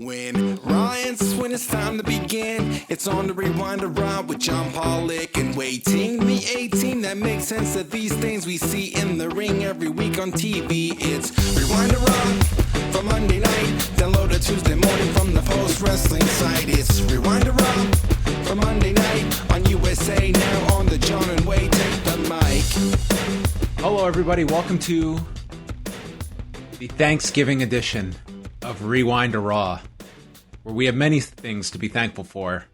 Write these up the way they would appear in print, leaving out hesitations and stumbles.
When Ryan's when it's time to begin, it's on the Rewind to Raw with John Pollock and Wai Ting. The 18 that makes sense of these things we see in the ring every week on TV. It's Rewind to Raw for Monday night. Download it Tuesday morning from the Post Wrestling site. It's Rewind to Raw for Monday night on USA Now on the John and Wai Take the mic. Hello, everybody. Welcome to the Thanksgiving edition of Rewind to Raw, where we have many things to be thankful for.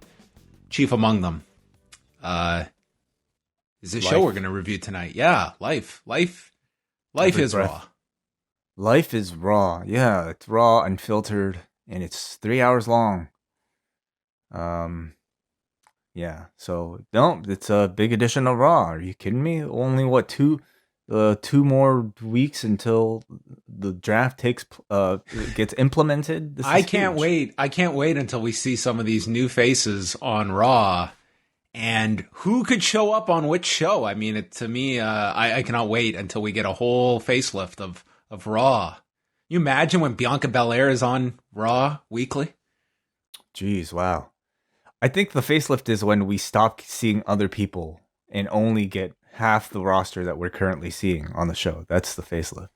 Chief among them is this show we're going to review tonight. Yeah, life is raw. Life is raw. Yeah, it's raw, unfiltered, and it's 3 hours long. Yeah. So no, it's a big edition of Raw. Are you kidding me? Only what two more weeks until the draft gets implemented. I can't wait. I can't wait until we see some of these new faces on Raw and who could show up on which show. I mean, to me, I cannot wait until we get a whole facelift of Raw. You imagine when Bianca Belair is on Raw weekly? Jeez, wow. I think the facelift is when we stop seeing other people and only get half the roster that we're currently seeing on the show. That's the facelift.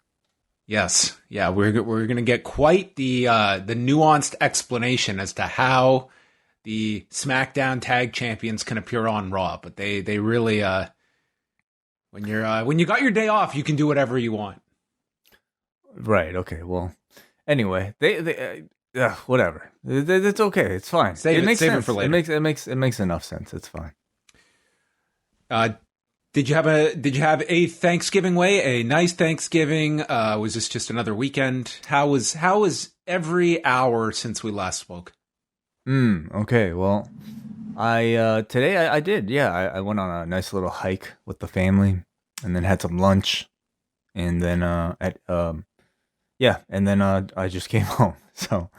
Yes. Yeah, we're going to get quite the nuanced explanation as to how the SmackDown Tag Champions can appear on Raw, but they really when you got your day off, you can do whatever you want. Right. Okay. Well, anyway, they whatever. It's okay. It's fine. Save it for later. It makes enough sense. It's fine. Did you have a Thanksgiving a nice Thanksgiving? Was this just another weekend? How was every hour since we last spoke? Okay. Well, today I did. Yeah, I went on a nice little hike with the family, and then had some lunch, and then I just came home. So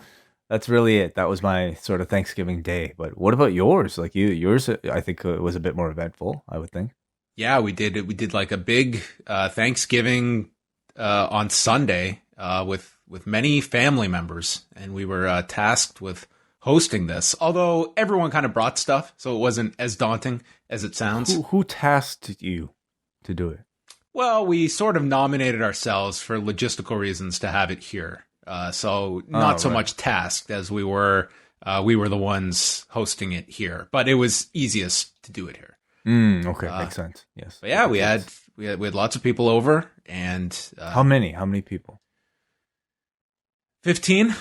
that's really it. That was my sort of Thanksgiving day. But what about yours? Like yours, I think it was a bit more eventful, I would think. Yeah, we did. We did like a big Thanksgiving on Sunday with many family members, and we were tasked with hosting this. Although everyone kind of brought stuff, so it wasn't as daunting as it sounds. Who tasked you to do it? Well, we sort of nominated ourselves for logistical reasons to have it here. So not so much tasked as we were the ones hosting it here, but it was easiest to do it here. Okay, makes sense. Yes. But yeah, we had lots of people over, and how many people? 15.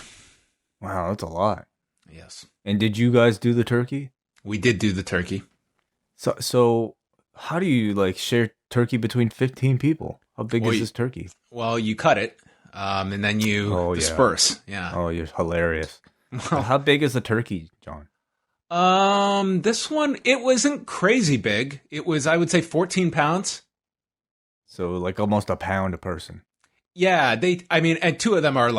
Wow, that's a lot. Yes. And did you guys do the turkey? We did do the turkey. So how do you share turkey between 15 people? How big is this turkey? Well, you cut it, and then you disperse. Yeah. Oh, you're hilarious. Well, how big is the turkey, John? This one, it wasn't crazy big. It was, I would say, 14 pounds. So like almost a pound a person. Yeah, and two of them are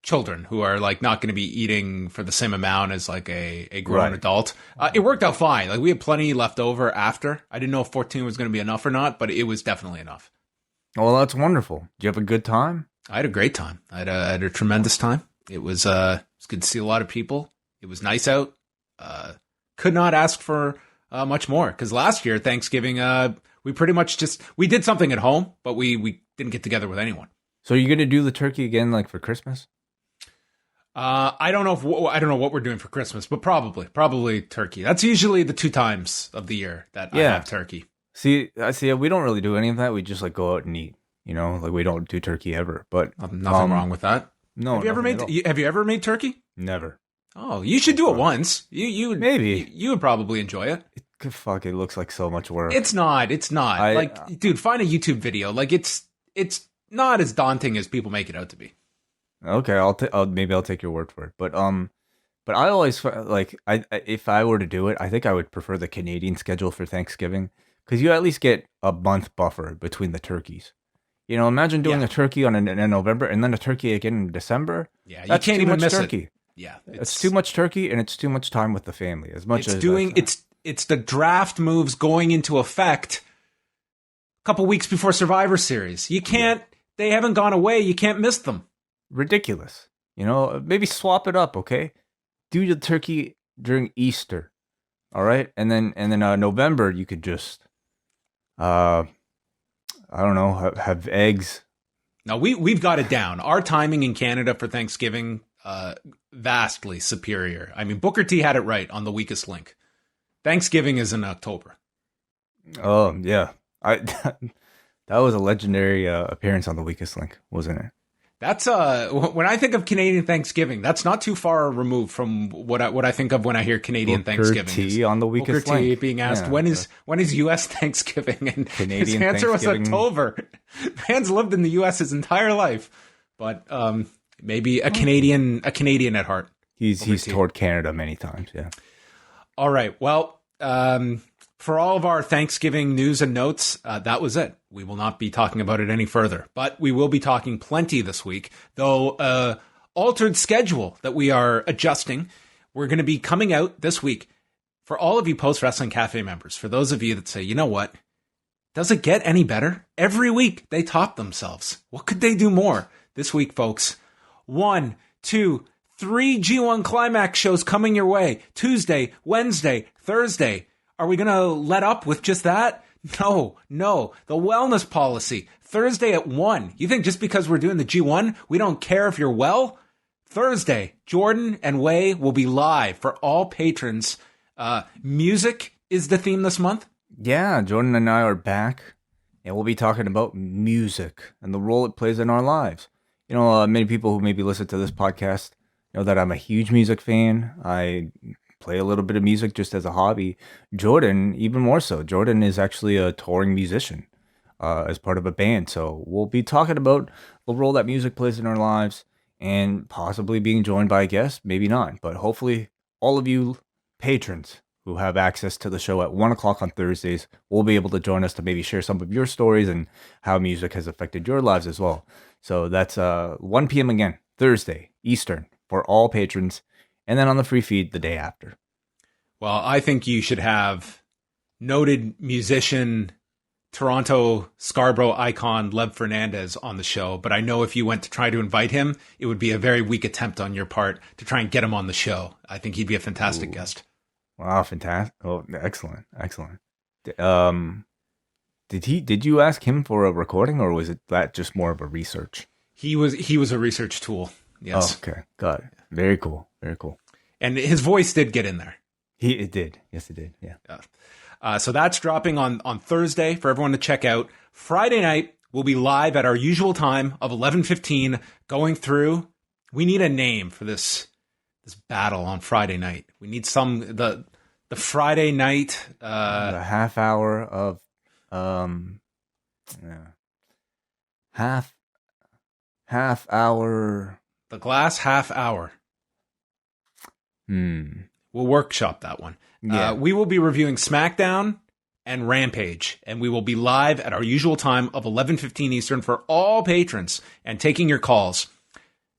children who are not going to be eating for the same amount as a grown adult. It worked out fine. Like we had plenty left over after. I didn't know if 14 was going to be enough or not, but it was definitely enough. Well, that's wonderful. Did you have a good time? I had a great time. I had a tremendous time. It was good to see a lot of people. It was nice out. Could not ask for much more, because last year Thanksgiving we pretty much we did something at home, but we didn't get together with anyone. So you're gonna do the turkey again, for Christmas? I don't know what we're doing for Christmas, but probably turkey. That's usually the 2 times of the year that I have turkey. See, we don't really do any of that. We just go out and eat. We don't do turkey ever. But nothing wrong with that. No. Have you ever made turkey? Never. Oh, you should do it once. You would, maybe you would probably enjoy it. It looks like so much work. It's not. Dude, find a YouTube video. It's not as daunting as people make it out to be. Okay, maybe I'll take your word for it. But I always if I were to do it, I think I would prefer the Canadian schedule for Thanksgiving, because you at least get a month buffer between the turkeys. Imagine doing a turkey in November and then a turkey again in December. Yeah, you can't even miss turkey. It. Yeah, it's too much turkey, and it's too much time with the family. It's the draft moves going into effect a couple weeks before Survivor Series. You can't. They haven't gone away. You can't miss them. Ridiculous. Maybe swap it up, okay? Do the turkey during Easter, all right? And then November you could just, I don't know, have eggs. Now we've got it down. Our timing in Canada for Thanksgiving, vastly superior. I mean, Booker T had it right on the weakest link. Thanksgiving is in October. Oh yeah, that was a legendary appearance on the weakest link, wasn't it? That's when I think of Canadian Thanksgiving, that's not too far removed from what I think of when I hear Canadian Booker Thanksgiving. T on the weakest Booker T link. being asked when is US Thanksgiving, and Canadian his answer was Thanksgiving. October. Man's lived in the US his entire life, but maybe a Canadian at heart. He's toured Canada many times. Yeah. All right. Well, for all of our Thanksgiving news and notes, that was it. We will not be talking about it any further, but we will be talking plenty this week, though altered schedule that we are adjusting. We're going to be coming out this week for all of you Post Wrestling Cafe members. For those of you that say, you know what? Does it get any better? Every week they top themselves. What could they do more? This week, folks, 1, 2, 3 G1 Climax shows coming your way. Tuesday, Wednesday, Thursday. Are we going to let up with just that? No. The wellness policy, Thursday at 1. You think just because we're doing the G1, we don't care if you're well? Thursday, Jordan and Wai will be live for all patrons. Music is the theme this month. Yeah, Jordan and I are back, and we'll be talking about music and the role it plays in our lives. Many people who maybe listen to this podcast know that I'm a huge music fan. I play a little bit of music just as a hobby. Jordan, even more so. Jordan is actually a touring musician as part of a band. So we'll be talking about the role that music plays in our lives and possibly being joined by a guest, maybe not. But hopefully all of you patrons who have access to the show at 1 o'clock on Thursdays will be able to join us to maybe share some of your stories and how music has affected your lives as well. So that's 1 p.m. again, Thursday, Eastern, for all patrons. And then on the free feed the day after. Well, I think you should have noted musician, Toronto Scarborough icon Lev Fernandez on the show. But I know if you went to try to invite him, it would be a very weak attempt on your part to try and get him on the show. I think he'd be a fantastic guest. Wow, fantastic. Oh, excellent. Did you ask him for a recording, or was it that just more of a research? He was a research tool. Yes. Oh, okay. Got it. Very cool. And his voice did get in there. It did. Yes, it did. Yeah. So that's dropping on Thursday for everyone to check out. Friday night, we'll be live at our usual time of 11:15 going through. We need a name for this battle on Friday night. We need the Friday night. The half hour of, half hour. The glass half hour. We'll workshop that one. Yeah. We will be reviewing SmackDown and Rampage, and we will be live at our usual time of 11:15 Eastern for all patrons and taking your calls.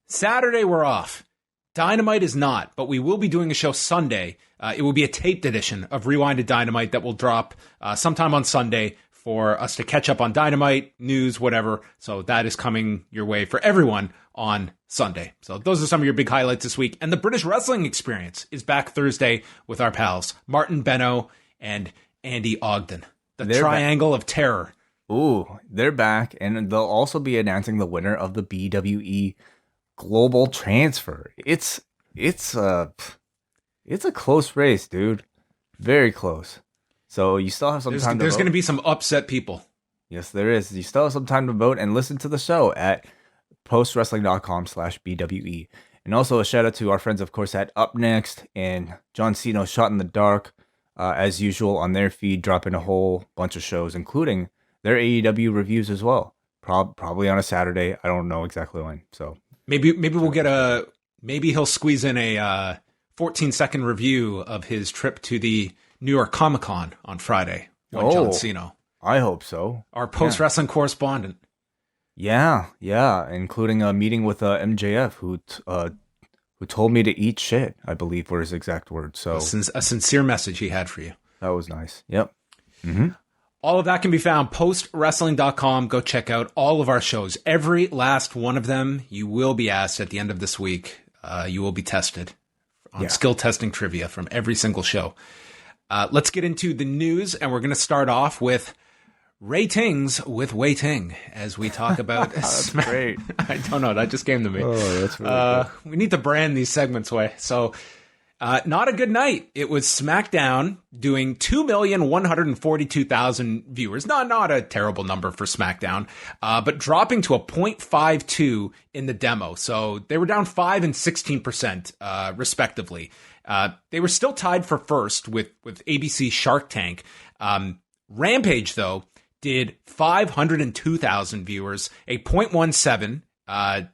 Saturday, we're off. Dynamite is not, but we will be doing a show Sunday. It will be a taped edition of Rewinded Dynamite that will drop sometime on Sunday for us to catch up on Dynamite, news, whatever. So that is coming your way for everyone on Sunday. So those are some of your big highlights this week. And the British Wrestling Experience is back Thursday with our pals, Martin Benno and Andy Ogden. The Triangle of Terror. Ooh, they're back, and they'll also be announcing the winner of the BWE Global Transfer. It's a close race, dude. Very close. So you still have some time to vote. There's going to be some upset people. Yes, there is. You still have some time to vote and listen to the show at postwrestling.com/BWE. And also a shout out to our friends, of course, at Up Next and John Cena Shot in the Dark, as usual, on their feed, dropping a whole bunch of shows, including their AEW reviews as well. Probably on a Saturday. I don't know exactly when. So maybe we'll get maybe he'll squeeze in a 14-second review of his trip to the New York Comic Con on Friday. John Cena. I hope so. Our post-wrestling correspondent. Yeah, including a meeting with MJF, who told me to eat shit, I believe were his exact words. So a sincere message he had for you. That was nice. Yep. Mm-hmm. All of that can be found postwrestling.com. Go check out all of our shows. Every last one of them, you will be asked at the end of this week. You will be tested on skill testing trivia from every single show. Let's get into the news, and we're going to start off with Ratings with Wai Ting as we talk about. That's great. I don't know. That just came to me. Oh, that's really cool. We need to brand these segments way. So, not a good night. It was SmackDown doing 2,142,000 viewers. Not a terrible number for SmackDown, but dropping to a 0.52 in the demo. So they were down 5 and 16%, respectively. They were still tied for first with ABC Shark Tank. Rampage, though, did 502,000 viewers, a 0.17.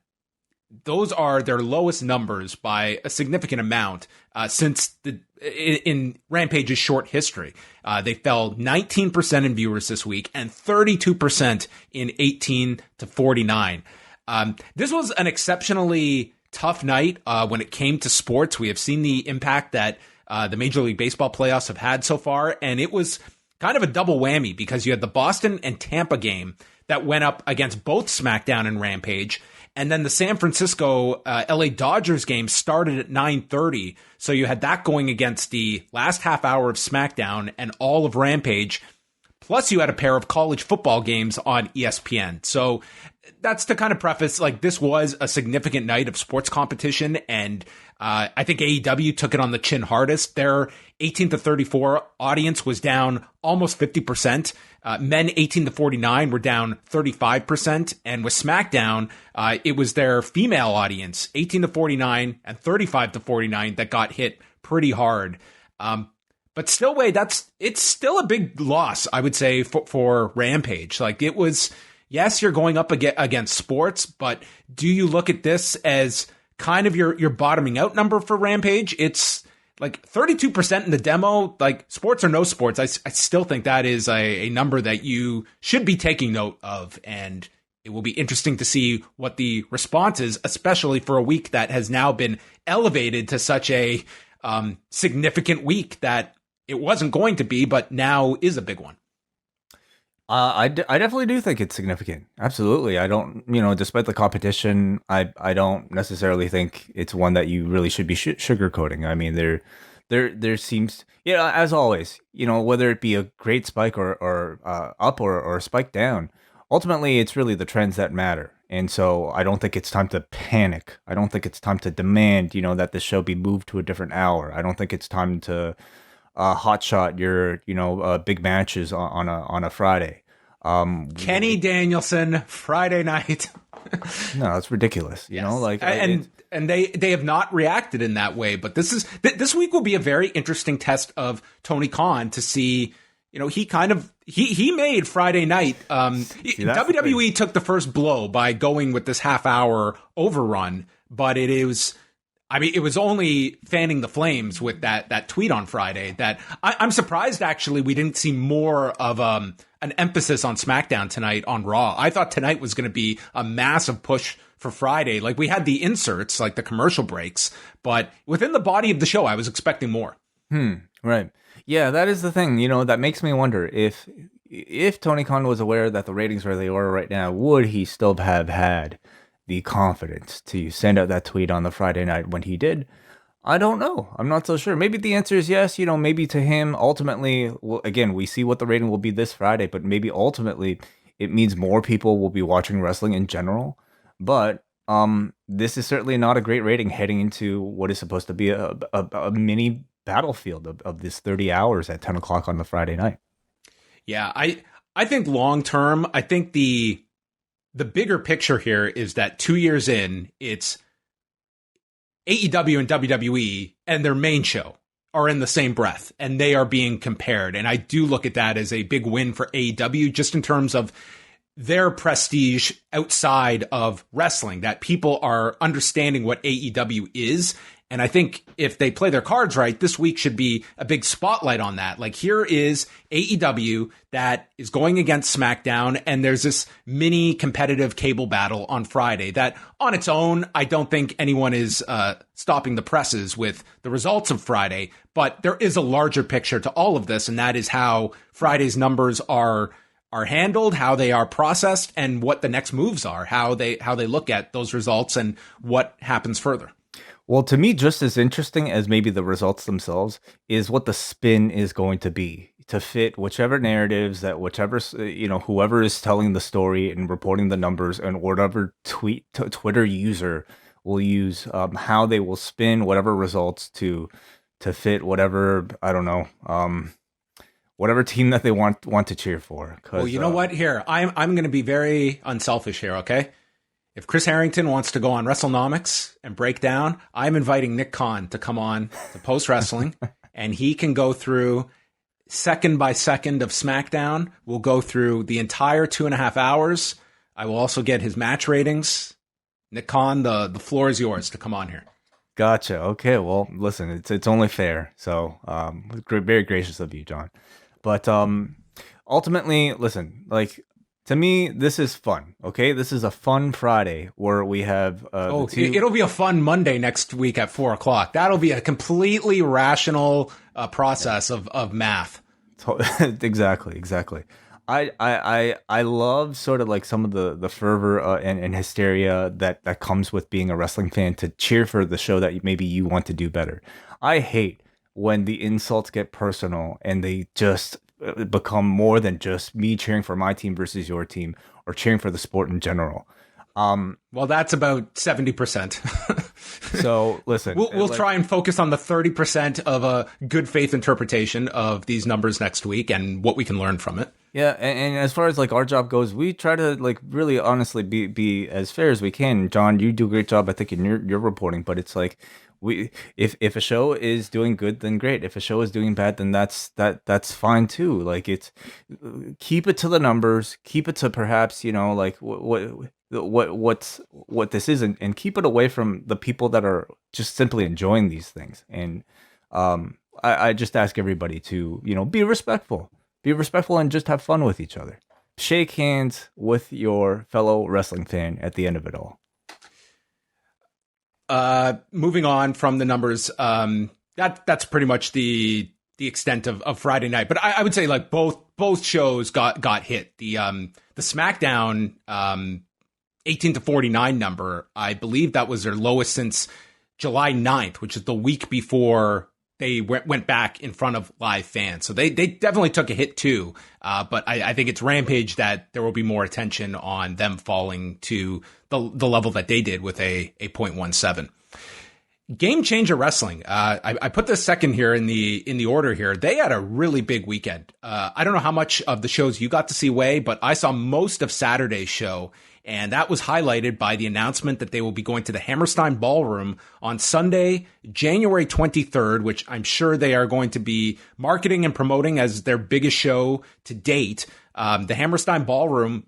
Those are their lowest numbers by a significant amount since in Rampage's short history. They fell 19% in viewers this week and 32% in 18 to 49. This was an exceptionally tough night when it came to sports. We have seen the impact that the Major League Baseball playoffs have had so far, and it was kind of a double whammy because you had the Boston and Tampa game that went up against both SmackDown and Rampage. And then the San Francisco LA Dodgers game started at 9:30. So you had that going against the last half hour of SmackDown and all of Rampage. Plus you had a pair of college football games on ESPN. So that's to kind of preface, like, this was a significant night of sports competition. And I think AEW took it on the chin hardest. Their 18 to 34 audience was down almost 50%. Men 18 to 49 were down 35%. And with SmackDown, it was their female audience, 18 to 49 and 35 to 49, that got hit pretty hard. But still, Wade, it's still a big loss, I would say, for Rampage. Like, it was, yes, you're going up against sports, but do you look at this as kind of your bottoming out number for Rampage? It's like 32% in the demo. Like, sports or no sports, I still think that is a number that you should be taking note of. And it will be interesting to see what the response is, especially for a week that has now been elevated to such a significant week that it wasn't going to be, but now is a big one. I definitely do think it's significant. Absolutely. I don't, despite the competition, I don't necessarily think it's one that you really should be sugarcoating. I mean, there seems, as always, whether it be a great spike or up or a spike down, ultimately it's really the trends that matter. And so I don't think it's time to panic. I don't think it's time to demand, that the show be moved to a different hour. I don't think it's time to hotshot your, big matches on a Friday. Kenny Danielson, Friday night. No, that's ridiculous. And they have not reacted in that way. But this week will be a very interesting test of Tony Khan to see. He made Friday night. WWE took the first blow by going with this half hour overrun, but it was only fanning the flames with that tweet on Friday. That I'm surprised, actually, we didn't see more of an emphasis on SmackDown tonight on Raw. I thought tonight was going to be a massive push for Friday. Like, we had the inserts, like the commercial breaks, but within the body of the show, I was expecting more. Right. Yeah, that is the thing. That makes me wonder if Tony Khan was aware that the ratings where they were right now, would he still have had the confidence to send out that tweet on the Friday night when he did? I don't know. I'm not so sure. Maybe the answer is yes. Maybe to him, ultimately, well, again, we see what the rating will be this Friday, but maybe ultimately it means more people will be watching wrestling in general. But this is certainly not a great rating heading into what is supposed to be a mini battlefield of this 30 hours at 10 o'clock on the Friday night. Yeah, I think long term, I think the bigger picture here is that 2 years in, it's AEW and WWE and their main show are in the same breath, and they are being compared. And I do look at that as a big win for AEW, just in terms of their prestige outside of wrestling, that people are understanding what AEW is. And I think if they play their cards right, this week should be a big spotlight on that. Like, here is AEW that is going against SmackDown, and there's this mini competitive cable battle on Friday that on its own, I don't think anyone is stopping the presses with the results of Friday, but there is a larger picture to all of this, and that is how Friday's numbers are handled, how they are processed, and what the next moves are, how they look at those results and what happens further. Well, to me, just as interesting as maybe the results themselves is what the spin is going to be to fit whichever narratives that whoever is telling the story and reporting the numbers, and whatever Twitter user will use, how they will spin whatever results to fit whatever, I don't know, whatever team that they want to cheer for. Well, you know what? Here, I'm going to be very unselfish here, okay? If Chris Harrington wants to go on WrestleNomics and break down, I'm inviting Nick Khan to come on to Post Wrestling, and he can go through second by second of SmackDown. We'll go through the entire 2.5 hours. I will also get his match ratings. Nick Khan, the floor is yours to come on here. Gotcha. Okay. Well, listen, it's only fair. So, very gracious of you, John. But ultimately, listen, like, to me, this is fun, okay? This is a fun Friday where we have... it'll be a fun Monday next week at 4 o'clock. That'll be a completely rational process of math. Exactly. I love sort of like some of the fervor and hysteria that comes with being a wrestling fan to cheer for the show that maybe you want to do better. I hate when the insults get personal and they just become more than just me cheering for my team versus your team, or cheering for the sport in general. Well, that's about 70%. So listen, we'll try and focus on the 30% of a good faith interpretation of these numbers next week and what we can learn from it. Yeah, and as far as like our job goes, we try to like really honestly be as fair as we can. John, you do a great job, I think, in your reporting, but it's like, if a show is doing good, then great. If a show is doing bad, then that's fine too. Like, it's, keep it to the numbers, keep it to perhaps, like what this is, and keep it away from the people that are just simply enjoying these things. And I just ask everybody to be respectful, and just have fun with each other. Shake hands with your fellow wrestling fan at the end of it all. Moving on from the numbers, that's pretty much the extent of Friday night. But I would say like both shows got hit. The SmackDown 18-49 number, I believe that was their lowest since July 9th, which is the week before they went back in front of live fans. So they definitely took a hit too. But I think it's Rampage that there will be more attention on them falling to the level that they did with a 0.17. Game Changer Wrestling. I put this second here in the order here. They had a really big weekend. I don't know how much of the shows you got to see, Wai, but I saw most of Saturday's show. And that was highlighted by the announcement that they will be going to the Hammerstein Ballroom on Sunday, January 23rd, which I'm sure they are going to be marketing and promoting as their biggest show to date. The Hammerstein Ballroom,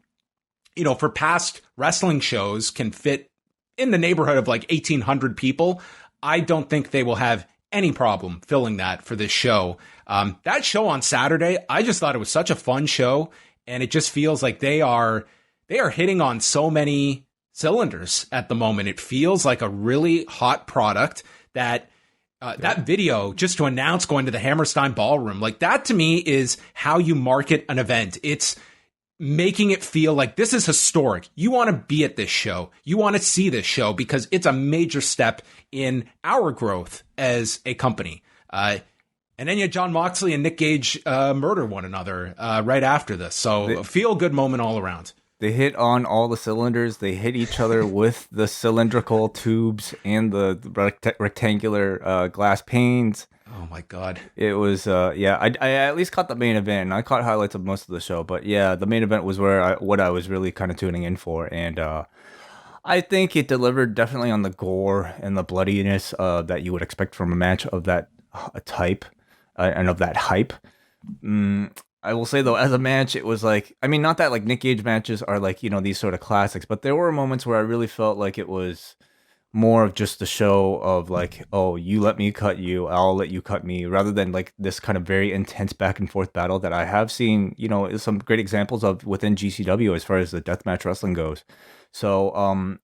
for past wrestling shows can fit in the neighborhood of like 1,800 people. I don't think they will have any problem filling that for this show. That show on Saturday, I just thought it was such a fun show, and it just feels like they are hitting on so many cylinders at the moment. It feels like a really hot product that video just to announce going to the Hammerstein Ballroom, like that to me is how you market an event. It's making it feel like this is historic. You want to be at this show. You want to see this show because it's a major step in our growth as a company. And then you had Jon Moxley and Nick Gage murder one another right after this. So a feel-good moment all around. They hit on all the cylinders. They hit each other with the cylindrical tubes and the rectangular glass panes. Oh my God. It was, I at least caught the main event. And I caught highlights of most of the show. But yeah, the main event was what I was really kind of tuning in for. And I think it delivered definitely on the gore and the bloodiness that you would expect from a match of that type and of that hype. I will say though, as a match, it was like, I mean, not that like Nick Gage matches are like, these sort of classics, but there were moments where I really felt like it was more of just a show of like, oh, you let me cut you, I'll let you cut me, rather than like this kind of very intense back and forth battle that I have seen, some great examples of within GCW as far as the deathmatch wrestling goes. So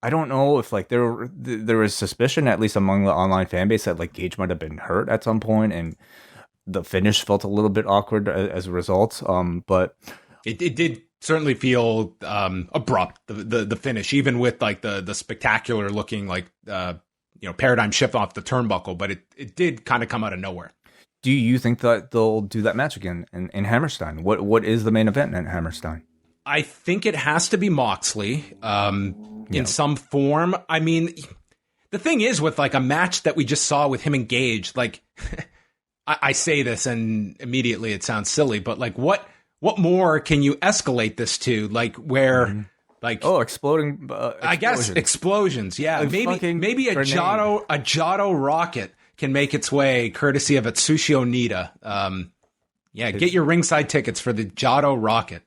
I don't know if like there was suspicion, at least among the online fan base, that like Gage might have been hurt at some point, and the finish felt a little bit awkward as a result. But it did certainly feel abrupt, the finish, even with like the spectacular looking like paradigm shift off the turnbuckle, but it did kind of come out of nowhere. Do you think that they'll do that match again in Hammerstein? What is the main event in Hammerstein? I think it has to be Moxley in some form. I mean, the thing is with like a match that we just saw with him and Gage, like I say this and immediately it sounds silly, but like what more can you escalate this to? Like where, like exploding. I guess explosions. Yeah, like maybe a Giotto rocket can make its way, courtesy of Atsushi Onita. Get your ringside tickets for the Giotto rocket.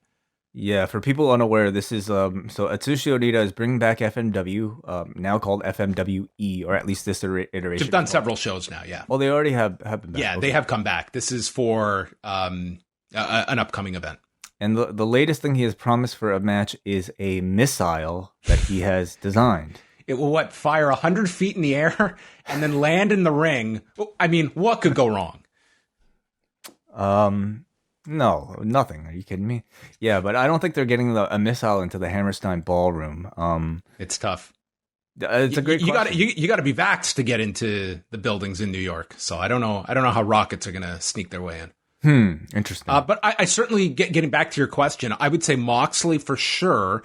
Yeah, for people unaware, this is so Atsushi Onita is bringing back FMW, now called FMWE, or at least this iteration. They've done several shows now. Yeah. Well, they already have been back. Yeah, okay. They have come back. This is for an upcoming event. And the latest thing he has promised for a match is a missile that he has designed. It will fire 100 feet in the air and then land in the ring. I mean, what could go wrong? No, nothing. Are you kidding me? Yeah, but I don't think they're getting a missile into the Hammerstein Ballroom. It's tough. It's a great question. You got to be vaxxed to get into the buildings in New York. So I don't know how rockets are going to sneak their way in. Interesting. But I certainly, getting back to your question, I would say Moxley for sure.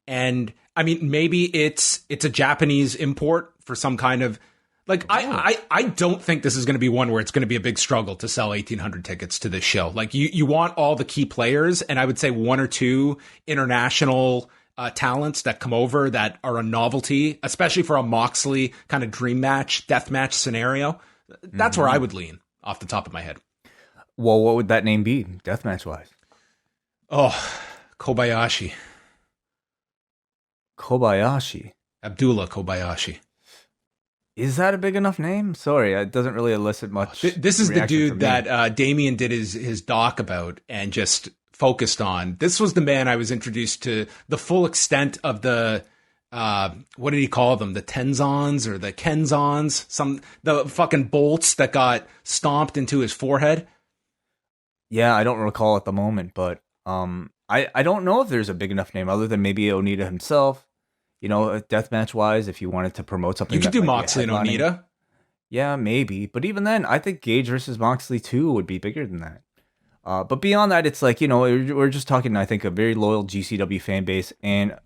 And I mean, maybe it's a Japanese import for some kind of, like, I don't think this is going to be one where it's going to be a big struggle to sell 1,800 tickets to this show. Like, you want all the key players, and I would say one or two international talents that come over that are a novelty, especially for a Moxley kind of dream match, death match scenario. That's where I would lean off the top of my head. Well, what would that name be, deathmatch wise? Oh, Kobayashi. Abdullah Kobayashi. Is that a big enough name? Sorry, it doesn't really elicit much. This is the dude that Damien did his doc about and just focused on. This was the man I was introduced to the full extent of the, what did he call them? The Tenzons or the Kenzons? The fucking bolts that got stomped into his forehead. Yeah, I don't recall at the moment, but I don't know if there's a big enough name other than maybe Onita himself. Deathmatch wise, if you wanted to promote something, you could do Moxley and Onita. Yeah, maybe. But even then, I think Gage versus Moxley 2 would be bigger than that. But beyond that, it's like, we're just talking, I think, a very loyal GCW fan base. And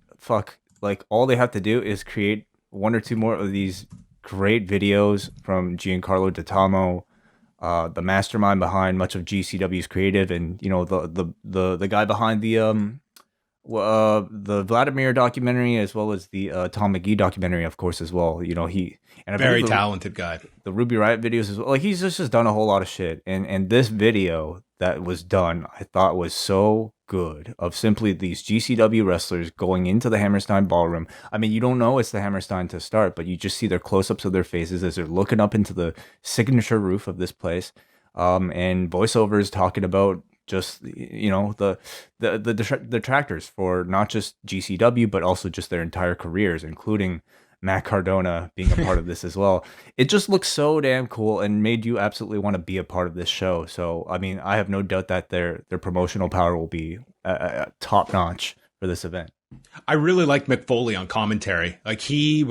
all they have to do is create one or two more of these great videos from Giancarlo D'Atamo, the mastermind behind much of GCW's creative, and, the guy behind the Vladimir documentary, as well as the Tom McGee documentary, of course, as well. Very talented guy. The Ruby Riot videos as well. Like, he's just done a whole lot of shit. And this video that was done, I thought was so good, of simply these GCW wrestlers going into the Hammerstein Ballroom. I mean, you don't know it's the Hammerstein to start, but you just see their close-ups of their faces as they're looking up into the signature roof of this place. And voiceovers talking about just, the detractors for not just GCW, but also just their entire careers, including Matt Cardona being a part of this as well. It just looks so damn cool and made you absolutely want to be a part of this show. So, I mean, I have no doubt that their promotional power will be top notch for this event. I really liked Mick Foley on commentary. Like, you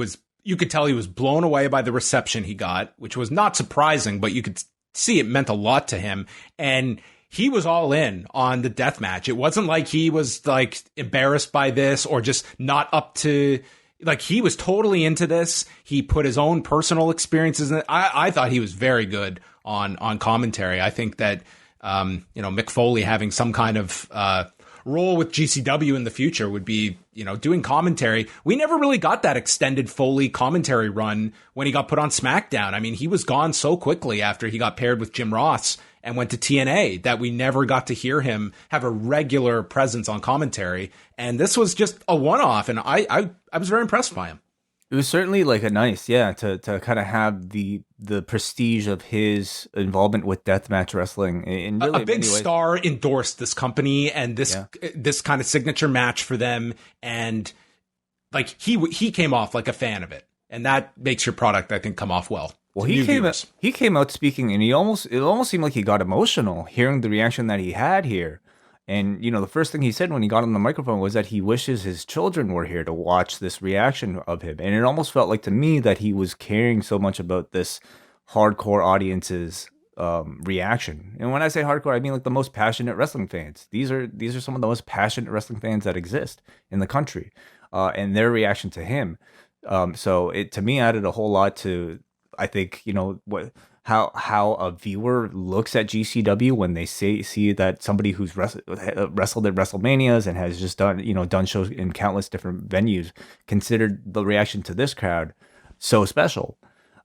could tell he was blown away by the reception he got, which was not surprising, but you could see it meant a lot to him. And he was all in on the death match. It wasn't like he was like embarrassed by this or just not up to, like, he was totally into this. He put his own personal experiences in it. I thought he was very good on commentary. I think that, Mick Foley having some kind of role with GCW in the future would be doing commentary. We never really got that extended Foley commentary run when he got put on SmackDown. I mean, he was gone so quickly after he got paired with Jim Ross and went to TNA that we never got to hear him have a regular presence on commentary. And this was just a one-off, and I was very impressed by him. It was certainly like a nice, to kind of have the prestige of his involvement with deathmatch wrestling. In really a big star endorsed this company and this kind of signature match for them, and like he came off like a fan of it, and that makes your product, I think, come off well. Well, he came out speaking, and it almost seemed like he got emotional hearing the reaction that he had here. And, the first thing he said when he got on the microphone was that he wishes his children were here to watch this reaction of him. And it almost felt like to me that he was caring so much about this hardcore audience's reaction. And when I say hardcore, I mean like the most passionate wrestling fans. These are some of the most passionate wrestling fans that exist in the country, and their reaction to him. So it, to me, added a whole lot to, I think, how a viewer looks at GCW when they see that somebody who's wrestled at WrestleManias and has just done shows in countless different venues considered the reaction to this crowd so special.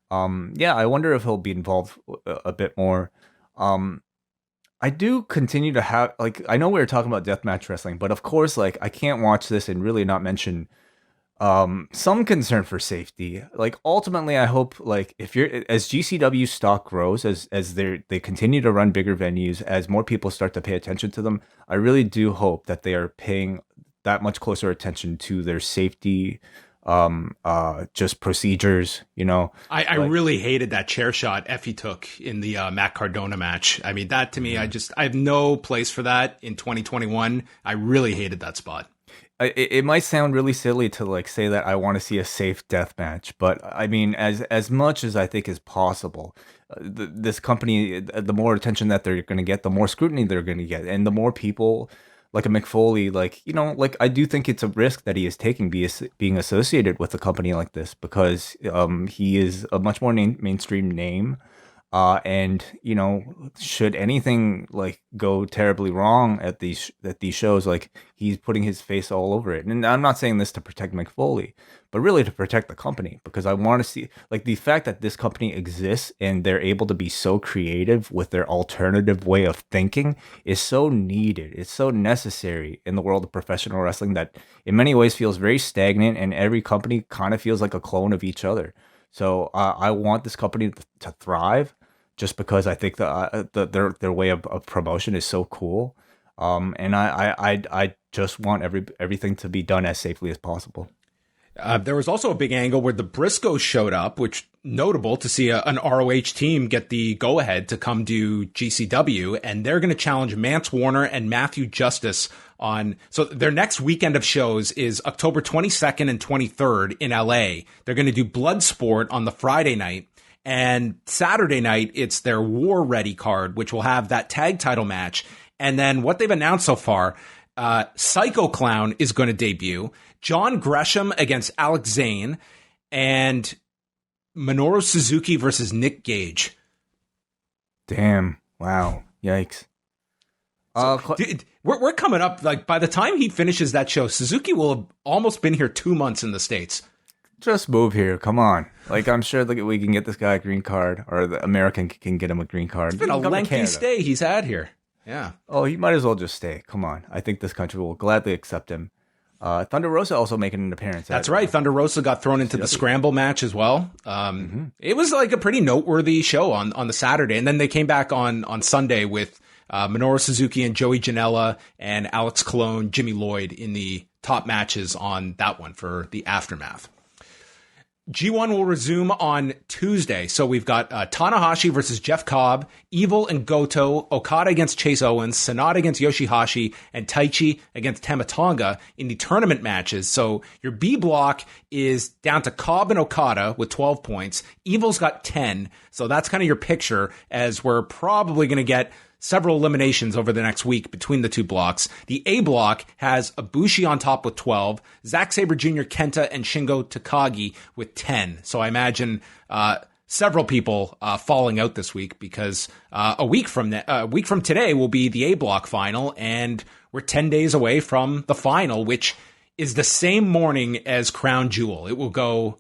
I wonder if he'll be involved a bit more. I do continue to have, I know we were talking about deathmatch wrestling, but of course, I can't watch this and really not mention some concern for safety. Ultimately, I hope if you're, as GCW stock grows, as they continue to run bigger venues, as more people start to pay attention to them, I really do hope that they are paying that much closer attention to their safety, just procedures. I really hated that chair shot Effie took in the Matt Cardona match. I mean, that to me, I have no place for that in 2021. I really hated that spot. It might sound really silly to say that I want to see a safe death match, but I mean, as much as I think is possible, this company, the more attention that they're going to get, the more scrutiny they're going to get, and the more people like a McFoley, I do think it's a risk that he is taking being associated with a company like this, because he is a much more mainstream name. And should anything go terribly wrong at these shows, he's putting his face all over it. And I'm not saying this to protect McFoley, but really to protect the company, because I want to see the fact that this company exists and they're able to be so creative with their alternative way of thinking is so needed. It's so necessary in the world of professional wrestling that in many ways feels very stagnant, and every company kind of feels like a clone of each other. So I want this company to thrive, just because I think their way of promotion is so cool, and I just want everything to be done as safely as possible. There was also a big angle where the Briscoes showed up, which notable to see an ROH team get the go-ahead to come do GCW, and they're going to challenge Mance Warner and Matthew Justice on. So their next weekend of shows is October 22nd and 23rd in LA. They're going to do Bloodsport on the Friday night, and Saturday night it's their War Ready card, which will have that tag title match. And then what they've announced so far, Psycho Clown is going to debut, John Gresham against Alex Zane, and Minoru Suzuki versus Nick Gage. Damn. Wow. Yikes. Dude, we're coming up, by the time he finishes that show, Suzuki will have almost been here 2 months in the States. Just move here. Come on. I'm sure we can get this guy a green card, or the American can get him a green card. It's been a lengthy stay he's had here. Yeah. Oh, he might as well just stay. Come on. I think this country will gladly accept him. Thunder Rosa also making an appearance. That's right. Thunder Rosa got thrown into the Scramble match as well. It was a pretty noteworthy show on the Saturday. And then they came back on Sunday with Minoru Suzuki and Joey Janela and Alex Colon, Jimmy Lloyd in the top matches on that one for the Aftermath. G1 will resume on Tuesday. So we've got Tanahashi versus Jeff Cobb, Evil and Goto, Okada against Chase Owens, Sanada against Yoshihashi, and Taichi against Tama Tonga in the tournament matches. So your B block is down to Cobb and Okada with 12 points. Evil's got 10. So that's kind of your picture, as we're probably going to get several eliminations over the next week between the two blocks. The A block has Ibushi on top with 12, Zack Sabre Jr., Kenta, and Shingo Takagi with 10. So I imagine several people falling out this week, because a week from today will be the A block final, and we're 10 days away from the final, which is the same morning as Crown Jewel. It will go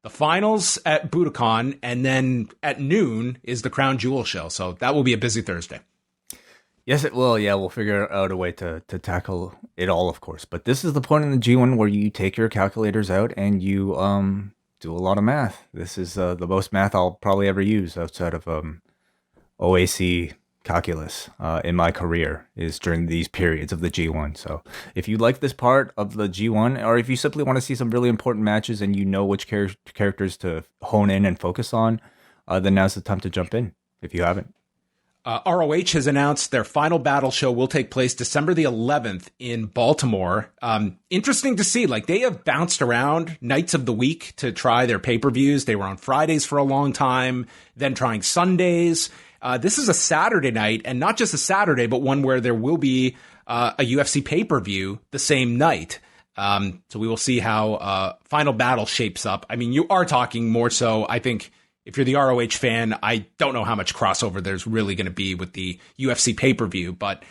the finals at Budokan, and then at noon is the Crown Jewel show. So that will be a busy Thursday. Yes, it will. Yeah, we'll figure out a way to tackle it all, of course. But this is the point in the G1 where you take your calculators out and you do a lot of math. This is the most math I'll probably ever use outside of OAC calculus in my career is during these periods of the G1. So if you like this part of the G1, or if you simply want to see some really important matches and you know which characters to hone in and focus on, then now's the time to jump in if you haven't. ROH has announced their Final Battle show will take place December the 11th in Baltimore. Interesting to see, like, they have bounced around nights of the week to try their pay-per-views. They were on Fridays for a long time, then trying Sundays. This is a Saturday night, and not just a Saturday, but one where there will be a UFC pay-per-view the same night. So we will see how Final Battle shapes up. I mean, you are talking more so, I think, if you're the ROH fan, I don't know how much crossover there's really going to be with the UFC pay-per-view, but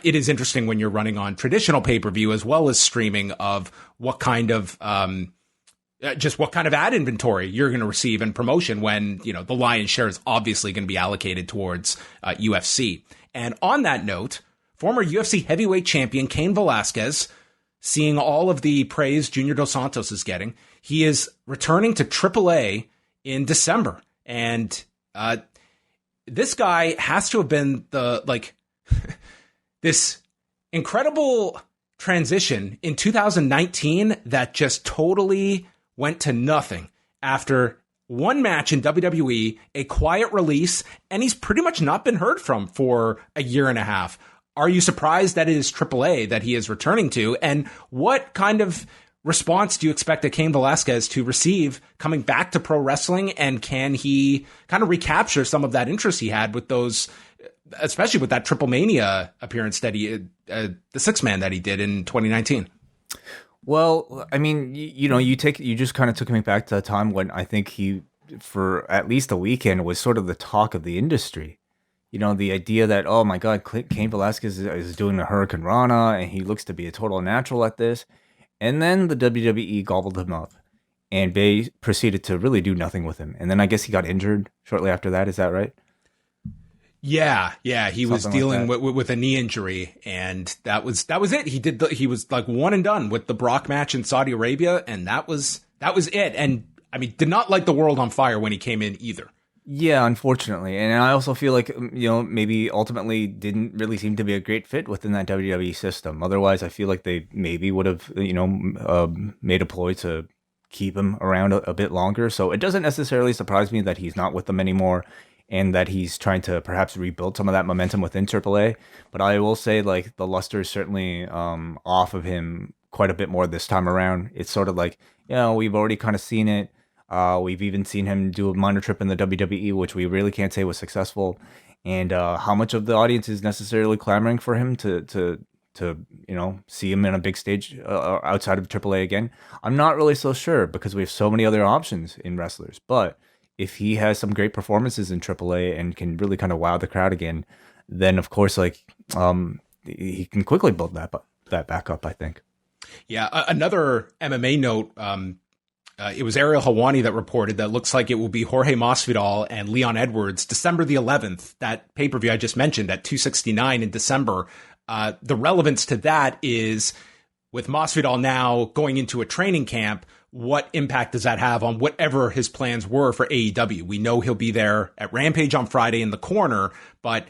it is interesting when you're running on traditional pay-per-view as well as streaming of what kind of what kind of ad inventory you're going to receive and promotion when, you know, the lion's share is obviously going to be allocated towards UFC. And on that note, former UFC heavyweight champion Cain Velasquez, seeing all of the praise Junior Dos Santos is getting, he is returning to AAA in December. And this guy has to have been this incredible transition in 2019 that just totally went to nothing after one match in WWE, a quiet release, and he's pretty much not been heard from for a year and a half. Are you surprised that it is AAA that he is returning to? And what kind of response do you expect Cain Velasquez to receive coming back to pro wrestling? And can he kind of recapture some of that interest he had with those, especially with that Triple Mania appearance that he, the 6-man that he did in 2019? Well, I mean, you just kind of took me back to a time when I think he, for at least a weekend, was sort of the talk of the industry. You know, the idea that, oh my God, Cain Velasquez is doing the Hurricane Rana and he looks to be a total natural at this. And then the WWE gobbled him up, and they proceeded to really do nothing with him. And then I guess he got injured shortly after that. Is that right? Yeah. He was dealing with a knee injury, and that was it. He was like one and done with the Brock match in Saudi Arabia, and that was it. And I mean, did not light the world on fire when he came in either. Yeah, unfortunately. And I also feel like, maybe ultimately didn't really seem to be a great fit within that WWE system. Otherwise, I feel like they maybe would have, made a ploy to keep him around a bit longer. So it doesn't necessarily surprise me that he's not with them anymore and that he's trying to perhaps rebuild some of that momentum within AAA. But I will say, like, the luster is certainly off of him quite a bit more this time around. It's sort of like, we've already kind of seen it. We've even seen him do a minor trip in the WWE, which we really can't say was successful. And how much of the audience is necessarily clamoring for him to see him in a big stage outside of AAA again? I'm not really so sure because we have so many other options in wrestlers. But if he has some great performances in AAA and can really kind of wow the crowd again, then of course, he can quickly build that back up, I think. Yeah, another MMA note. It was Ariel Helwani that reported that looks like it will be Jorge Masvidal and Leon Edwards, December the 11th, that pay-per-view I just mentioned at 269 in December. The relevance to that is with Masvidal now going into a training camp, what impact does that have on whatever his plans were for AEW? We know he'll be there at Rampage on Friday in the corner, but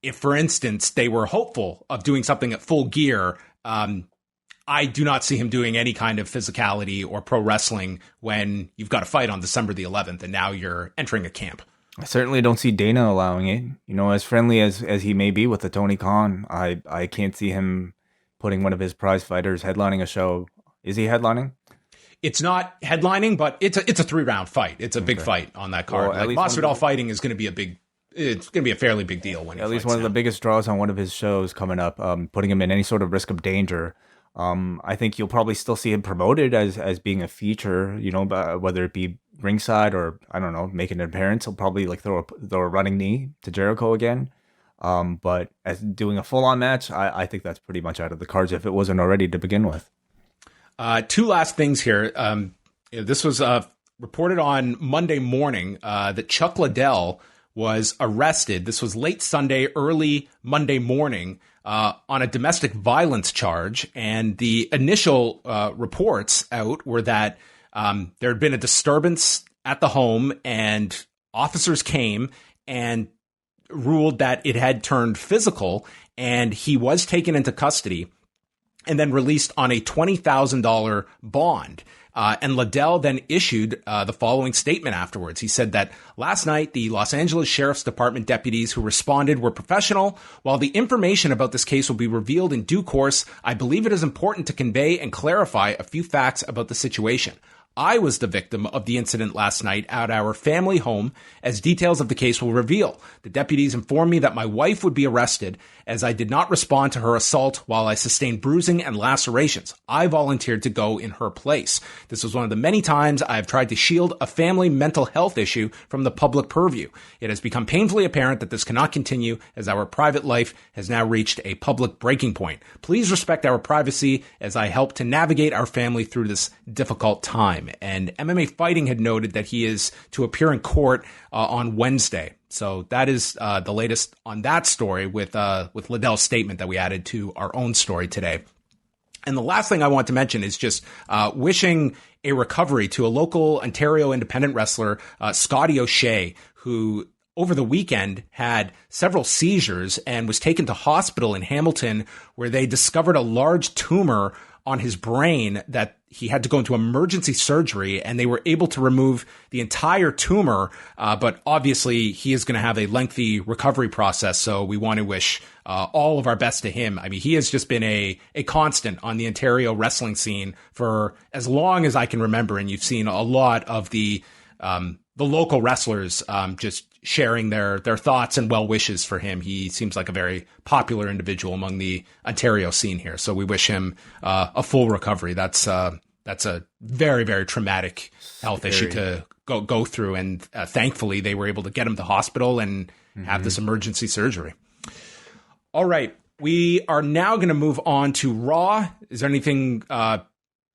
if, for instance, they were hopeful of doing something at Full Gear, I do not see him doing any kind of physicality or pro wrestling when you've got a fight on December the 11th and now you're entering a camp. I certainly don't see Dana allowing it. As friendly as he may be with the Tony Khan, I can't see him putting one of his prize fighters headlining a show. Is he headlining? It's not headlining, but it's a 3-round fight. It's a big fight on that card. Well, Masvidal fighting is going to be it's going to be a fairly big deal when he fights. At least one of the biggest draws on one of his shows coming up, putting him in any sort of risk of danger. I think you'll probably still see him promoted as being a feature, whether it be ringside or, I don't know, making an appearance. He'll probably throw a running knee to Jericho again. But as doing a full-on match, I think that's pretty much out of the cards if it wasn't already to begin with. Two last things here. This was reported on Monday morning that Chuck Liddell was arrested. This was late Sunday, early Monday morning on a domestic violence charge. And the initial reports out were that there had been a disturbance at the home and officers came and ruled that it had turned physical, and he was taken into custody and then released on a $20,000 bond. And Liddell then issued the following statement afterwards. He said that last night, the Los Angeles Sheriff's Department deputies who responded were professional. While the information about this case will be revealed in due course, I believe it is important to convey and clarify a few facts about the situation. I was the victim of the incident last night at our family home, as details of the case will reveal. The deputies informed me that my wife would be arrested as I did not respond to her assault while I sustained bruising and lacerations. I volunteered to go in her place. This was one of the many times I have tried to shield a family mental health issue from the public purview. It has become painfully apparent that this cannot continue as our private life has now reached a public breaking point. Please respect our privacy as I help to navigate our family through this difficult time. And MMA Fighting had noted that he is to appear in court on Wednesday. So that is the latest on that story with Liddell's statement that we added to our own story today. And the last thing I want to mention is just wishing a recovery to a local Ontario independent wrestler, Scotty O'Shea, who over the weekend had several seizures and was taken to hospital in Hamilton, where they discovered a large tumor on his brain that he had to go into emergency surgery, and they were able to remove the entire tumor. But obviously he is going to have a lengthy recovery process. So we want to wish all of our best to him. I mean, he has just been a constant on the Ontario wrestling scene for as long as I can remember. And you've seen a lot of the local wrestlers just sharing their thoughts and well wishes for him. He seems like a very popular individual among the Ontario scene here. So we wish him a full recovery. That's a very, very traumatic health issue to go through. And thankfully they were able to get him to hospital and have this emergency surgery. All right. We are now going to move on to Raw. Is there anything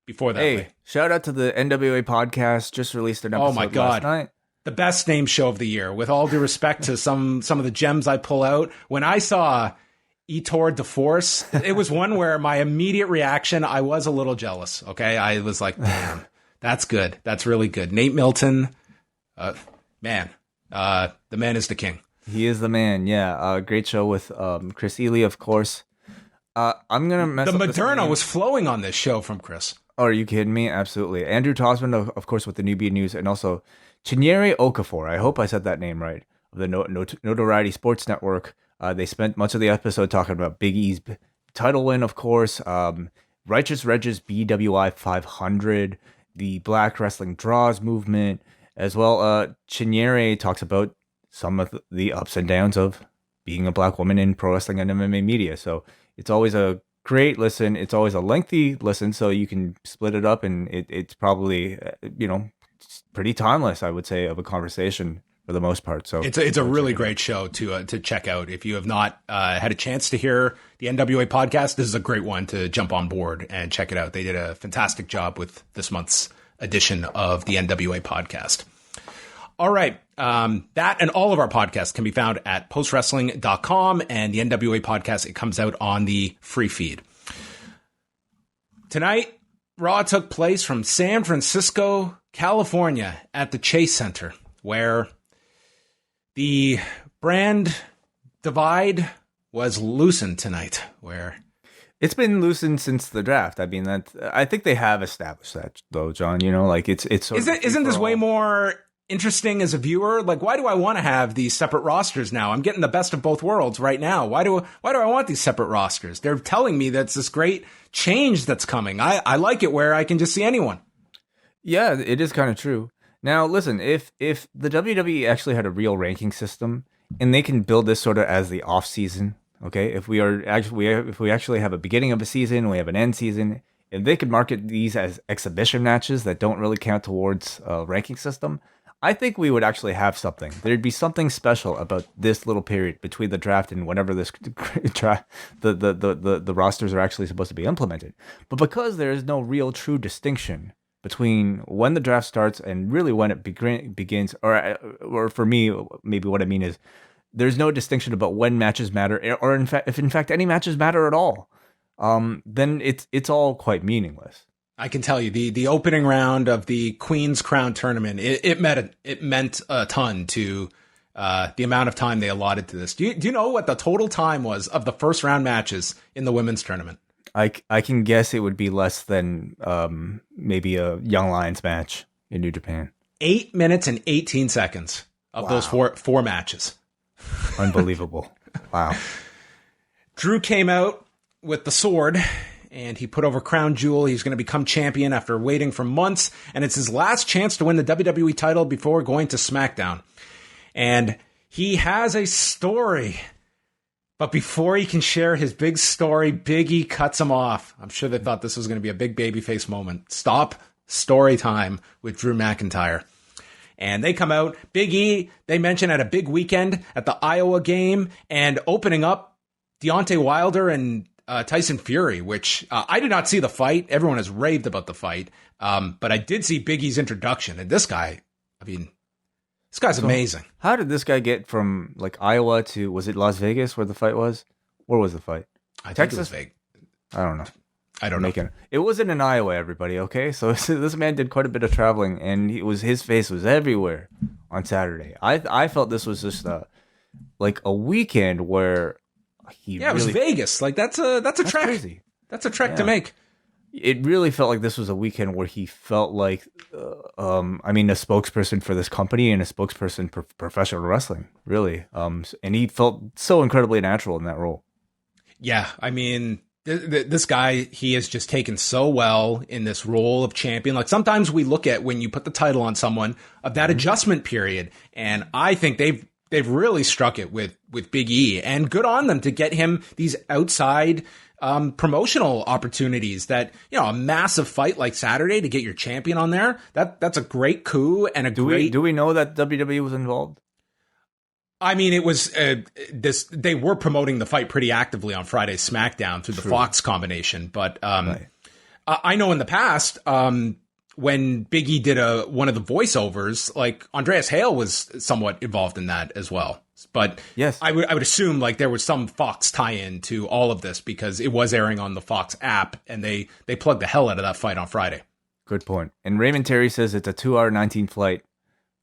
before that? Hey, shout out to the NWA podcast. Just released an episode last night. The best named show of the year. With all due respect to some of the gems I pull out, when I saw Ettore de Force, it was one where my immediate reaction, I was a little jealous. Okay, I was like, damn, that's good. That's really good. Nate Milton, man, the man is the king. He is the man. Yeah, great show with Chris Ely, of course. I'm gonna mess the up Moderna was flowing on this show from Chris. Oh, are you kidding me? Absolutely. Andrew Tosman, of course, with the Newbie News, and also Chinyere Okafor. I hope I said that name right. Of the Notoriety Sports Network. They spent much of the episode talking about Big E's title win, of course. Righteous Reg's BWI 500, the Black Wrestling Draws movement, as well. Chinyere talks about some of the ups and downs of being a black woman in pro wrestling and MMA media. So it's always a great listen. It's always a lengthy listen, so you can split it up, and it's probably pretty timeless, I would say, of a conversation for the most part. So it's a really great show to check out. If you have not had a chance to hear the NWA podcast, this is a great one to jump on board and check it out. They did a fantastic job with this month's edition of the NWA podcast. All right. That and all of our podcasts can be found at postwrestling.com, and the NWA podcast, it comes out on the free feed. Tonight, Raw took place from San Francisco, California at the Chase Center, where the brand divide was loosened tonight, where it's been loosened since the draft. I mean, I think they have established that, though, John. It's sort of isn't this way more interesting as a viewer? Like, why do I want to have these separate rosters now? I'm getting the best of both worlds right now. Why do I want these separate rosters? They're telling me that's this great change that's coming. I like it where I can just see anyone. Yeah, it is kind of true. Now, listen, if the WWE actually had a real ranking system, and they can build this sort of as the off season, okay? If we actually have a beginning of a season, we have an end season, if they could market these as exhibition matches that don't really count towards a ranking system, I think we would actually have something. There'd be something special about this little period between the draft and whenever this the rosters are actually supposed to be implemented. But because there is no real true distinction between when the draft starts and really when it begins, or for me, maybe what I mean is there's no distinction about when matches matter, or if in fact any matches matter at all, then it's all quite meaningless. I can tell you the opening round of the Queen's Crown tournament, it meant a ton to the amount of time they allotted to this. Do you know what the total time was of the first round matches in the women's tournament? I can guess it would be less than maybe a Young Lions match in New Japan. 8 minutes and 18 seconds of those four matches. Unbelievable. Wow. Drew came out with the sword, and he put over Crown Jewel. He's going to become champion after waiting for months, and it's his last chance to win the WWE title before going to SmackDown. And he has a story. But before he can share his big story, Big E cuts him off. I'm sure they thought this was going to be a big babyface moment. Stop story time with Drew McIntyre. And they come out. Big E, they mention, at a big weekend at the Iowa game and opening up Deontay Wilder and Tyson Fury, which I did not see the fight. Everyone has raved about the fight. But I did see Big E's introduction. And this guy, I mean, this guy's amazing. How did this guy get from like Iowa to, was it Las Vegas where the fight was? Where was the fight? Texas? Vegas. I don't know. I don't know. It wasn't in Iowa, everybody, okay? So this man did quite a bit of traveling, and his face was everywhere on Saturday. I felt this was just like a weekend where it was Vegas. Like that's a trek. Crazy. That's a trek to make. It really felt like this was a weekend where he felt like, a spokesperson for this company and a spokesperson for professional wrestling, really. And he felt so incredibly natural in that role. Yeah, I mean, this guy, he has just taken so well in this role of champion. Like sometimes we look at when you put the title on someone of that adjustment period, and I think they've really struck it with Big E, and good on them to get him these outside promotional opportunities. That, you know, a massive fight like Saturday to get your champion on there, that's a great coup and do we know that WWE was involved? I mean, it was they were promoting the fight pretty actively on Friday's SmackDown through the Fox combination, but right. I know in the past when Big E did one of the voiceovers, like Andreas Hale was somewhat involved in that as well. But yes, I would assume like there was some Fox tie-in to all of this because it was airing on the Fox app, and they plugged the hell out of that fight on Friday. Good point. And Raymond Terry says it's a 2-hour 19 flight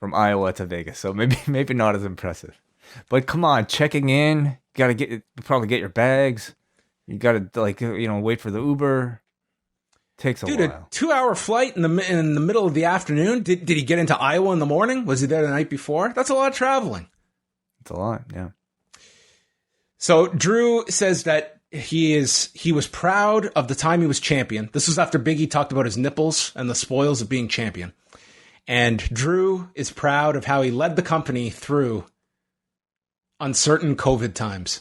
from Iowa to Vegas, so maybe not as impressive. But come on, checking in, you gotta probably get your bags. You gotta wait for the Uber. Takes a while. A 2-hour flight in the middle of the afternoon. Did he get into Iowa in the morning? Was he there the night before? That's a lot of traveling. It's a lot, yeah. So Drew says that he was proud of the time he was champion. This was after Big E talked about his nipples and the spoils of being champion. And Drew is proud of how he led the company through uncertain COVID times.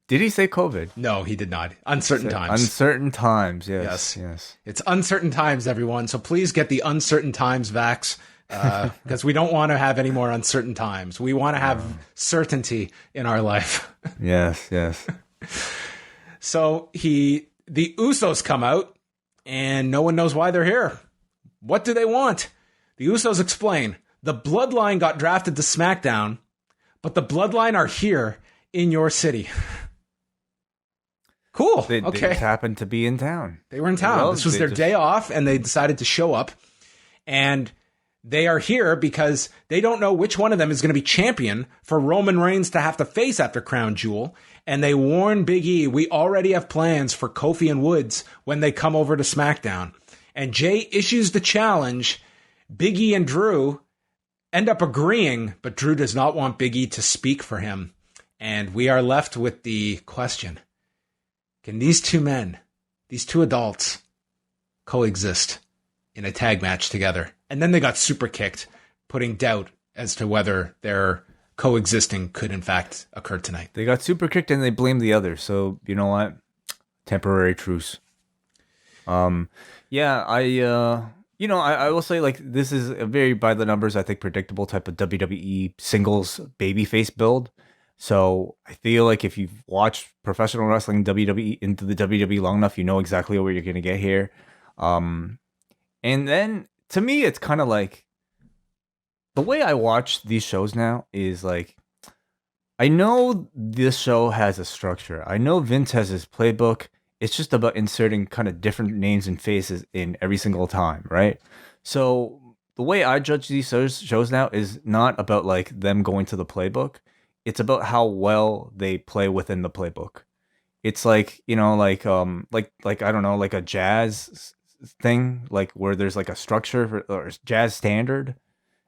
Did he say COVID? No, he did not. Uncertain times. Uncertain times, yes. It's uncertain times, everyone. So please get the uncertain times vax, because we don't want to have any more uncertain times. We want to have certainty in our life. Yes. So the Usos come out, and no one knows why they're here. What do they want? The Usos explain. The Bloodline got drafted to SmackDown, but the Bloodline are here in your city. Cool. They just happened to be in town. They were in town. This was their day off, and they decided to show up. And they are here because they don't know which one of them is going to be champion for Roman Reigns to have to face after Crown Jewel. And they warn Big E, we already have plans for Kofi and Woods when they come over to SmackDown. And Jay issues the challenge. Big E and Drew end up agreeing, but Drew does not want Big E to speak for him. And we are left with the question, can these two men, these two adults, coexist in a tag match together? And then they got super kicked, putting doubt as to whether their coexisting could in fact occur tonight. They got super kicked and they blamed the other. So, you know what? Temporary truce. I will say, like, this is a very by the numbers, I think, predictable type of WWE singles babyface build. So I feel like if you've watched professional wrestling WWE into the WWE long enough, you know exactly what you're going to get here. And then to me, it's kind of like the way I watch these shows now is like, I know this show has a structure. I know Vince has his playbook. It's just about inserting kind of different names and faces in every single time, right? So the way I judge these shows now is not about like them going to the playbook. It's about how well they play within the playbook. It's like, like I don't know, like a jazz thing, like where there's like a structure or jazz standard,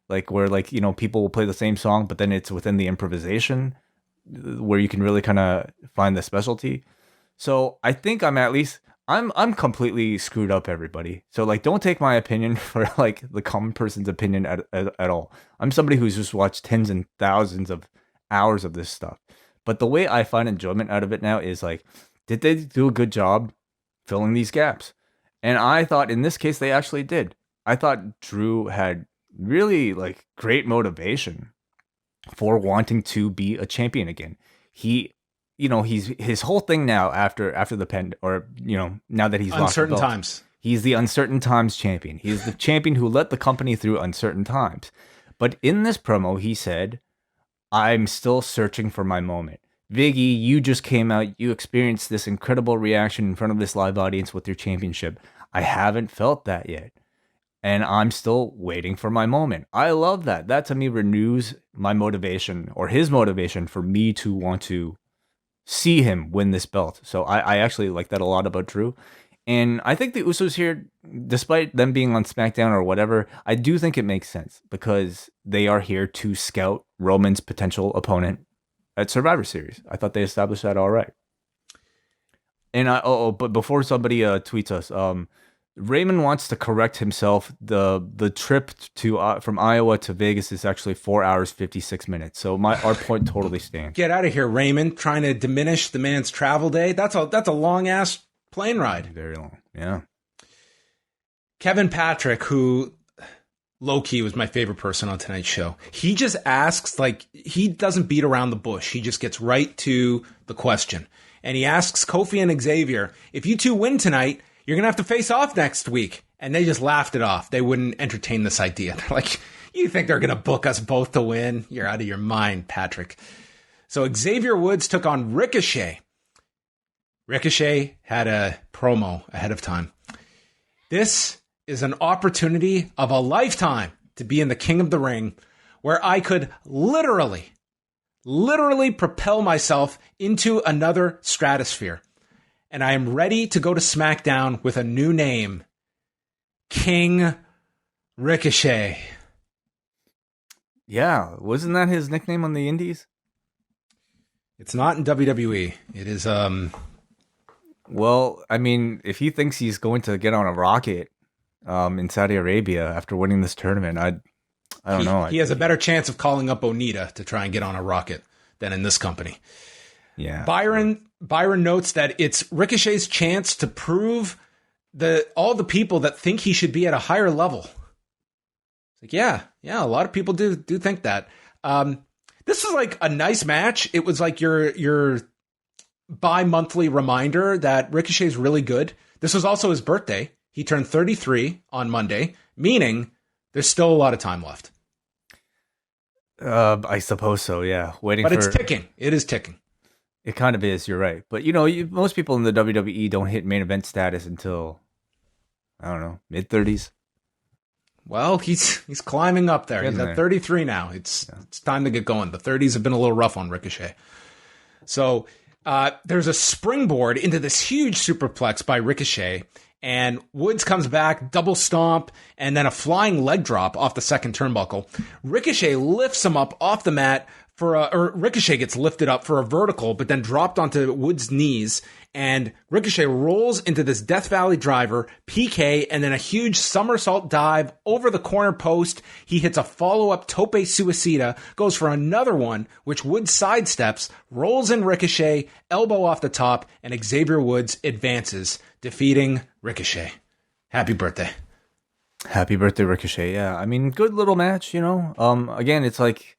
like where like, people will play the same song, but then it's within the improvisation where you can really kind of find the specialty. So I think I'm completely screwed up, everybody. So like, don't take my opinion for like the common person's opinion at all. I'm somebody who's just watched tens and thousands of hours of this stuff. But the way I find enjoyment out of it now is like, did they do a good job filling these gaps? And I thought in this case, they actually did. I thought Drew had really like great motivation for wanting to be a champion again. He's his whole thing now after the pen, or now that he's lost the belt, times. He's the uncertain times champion. He's the champion who led the company through uncertain times. But in this promo, he said, "I'm still searching for my moment. Viggy, you just came out. You experienced this incredible reaction in front of this live audience with your championship. I haven't felt that yet. And I'm still waiting for my moment." I love that. That to me renews my motivation, or his motivation, for me to want to see him win this belt. So I actually like that a lot about Drew. And I think the Usos here, despite them being on SmackDown or whatever, I do think it makes sense because they are here to scout Roman's potential opponent at Survivor Series. I thought they established that all right. And but before somebody tweets us, Raymond wants to correct himself. The trip to from Iowa to Vegas is actually 4 hours 56 minutes. So our point totally stands. Get out of here, Raymond! Trying to diminish the man's travel day. That's a long ass plane ride. Very long. Yeah. Kevin Patrick, who low key was my favorite person on tonight's show. He just asks, like, he doesn't beat around the bush. He just gets right to the question, and he asks Kofi and Xavier, if you two win tonight, you're going to have to face off next week. And they just laughed it off. They wouldn't entertain this idea. They're like, you think they're going to book us both to win? You're out of your mind, Patrick. So Xavier Woods took on Ricochet. Ricochet had a promo ahead of time. This is an opportunity of a lifetime to be in the King of the Ring, where I could literally propel myself into another stratosphere. And I am ready to go to SmackDown with a new name. King Ricochet. Yeah, wasn't that his nickname on the Indies? It's not in WWE. It is, Well, I mean, if he thinks he's going to get on a rocket in Saudi Arabia after winning this tournament, I don't know. He has a better chance of calling up Onita to try and get on a rocket than in this company. Yeah. Byron notes that it's Ricochet's chance to prove all the people that think he should be at a higher level. It's like, yeah, a lot of people do think that. This was like a nice match. It was like your bi-monthly reminder that Ricochet's really good. This was also his birthday. He turned 33 on Monday, meaning there's still a lot of time left. I suppose so, yeah. But it's ticking. It is ticking. It kind of is, you're right. But, most people in the WWE don't hit main event status until, I don't know, mid-30s. Well, he's climbing up there. He's at 33 now. It's time to get going. The 30s have been a little rough on Ricochet. So there's a springboard into this huge superplex by Ricochet, and Woods comes back, double stomp, and then a flying leg drop off the second turnbuckle. Ricochet lifts him up off the mat or Ricochet gets lifted up for a vertical, but then dropped onto Woods' knees, and Ricochet rolls into this Death Valley driver, PK, and then a huge somersault dive over the corner post. He hits a follow-up tope suicida, goes for another one, which Woods sidesteps, rolls in Ricochet, elbow off the top, and Xavier Woods advances, defeating Ricochet. Happy birthday. Happy birthday, Ricochet. Yeah, I mean, good little match, you know. Again, it's like,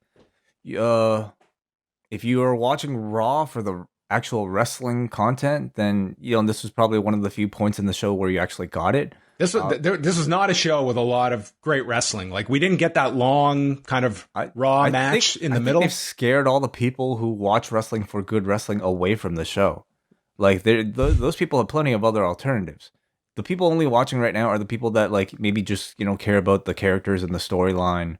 if you are watching Raw for the actual wrestling content, then this was probably one of the few points in the show where you actually got it. This was not a show with a lot of great wrestling. Like, we didn't get that long kind of Raw match in the middle. They've scared all the people who watch wrestling for good wrestling away from the show. Like, those people have plenty of other alternatives. The people only watching right now are the people that like maybe just care about the characters and the storyline.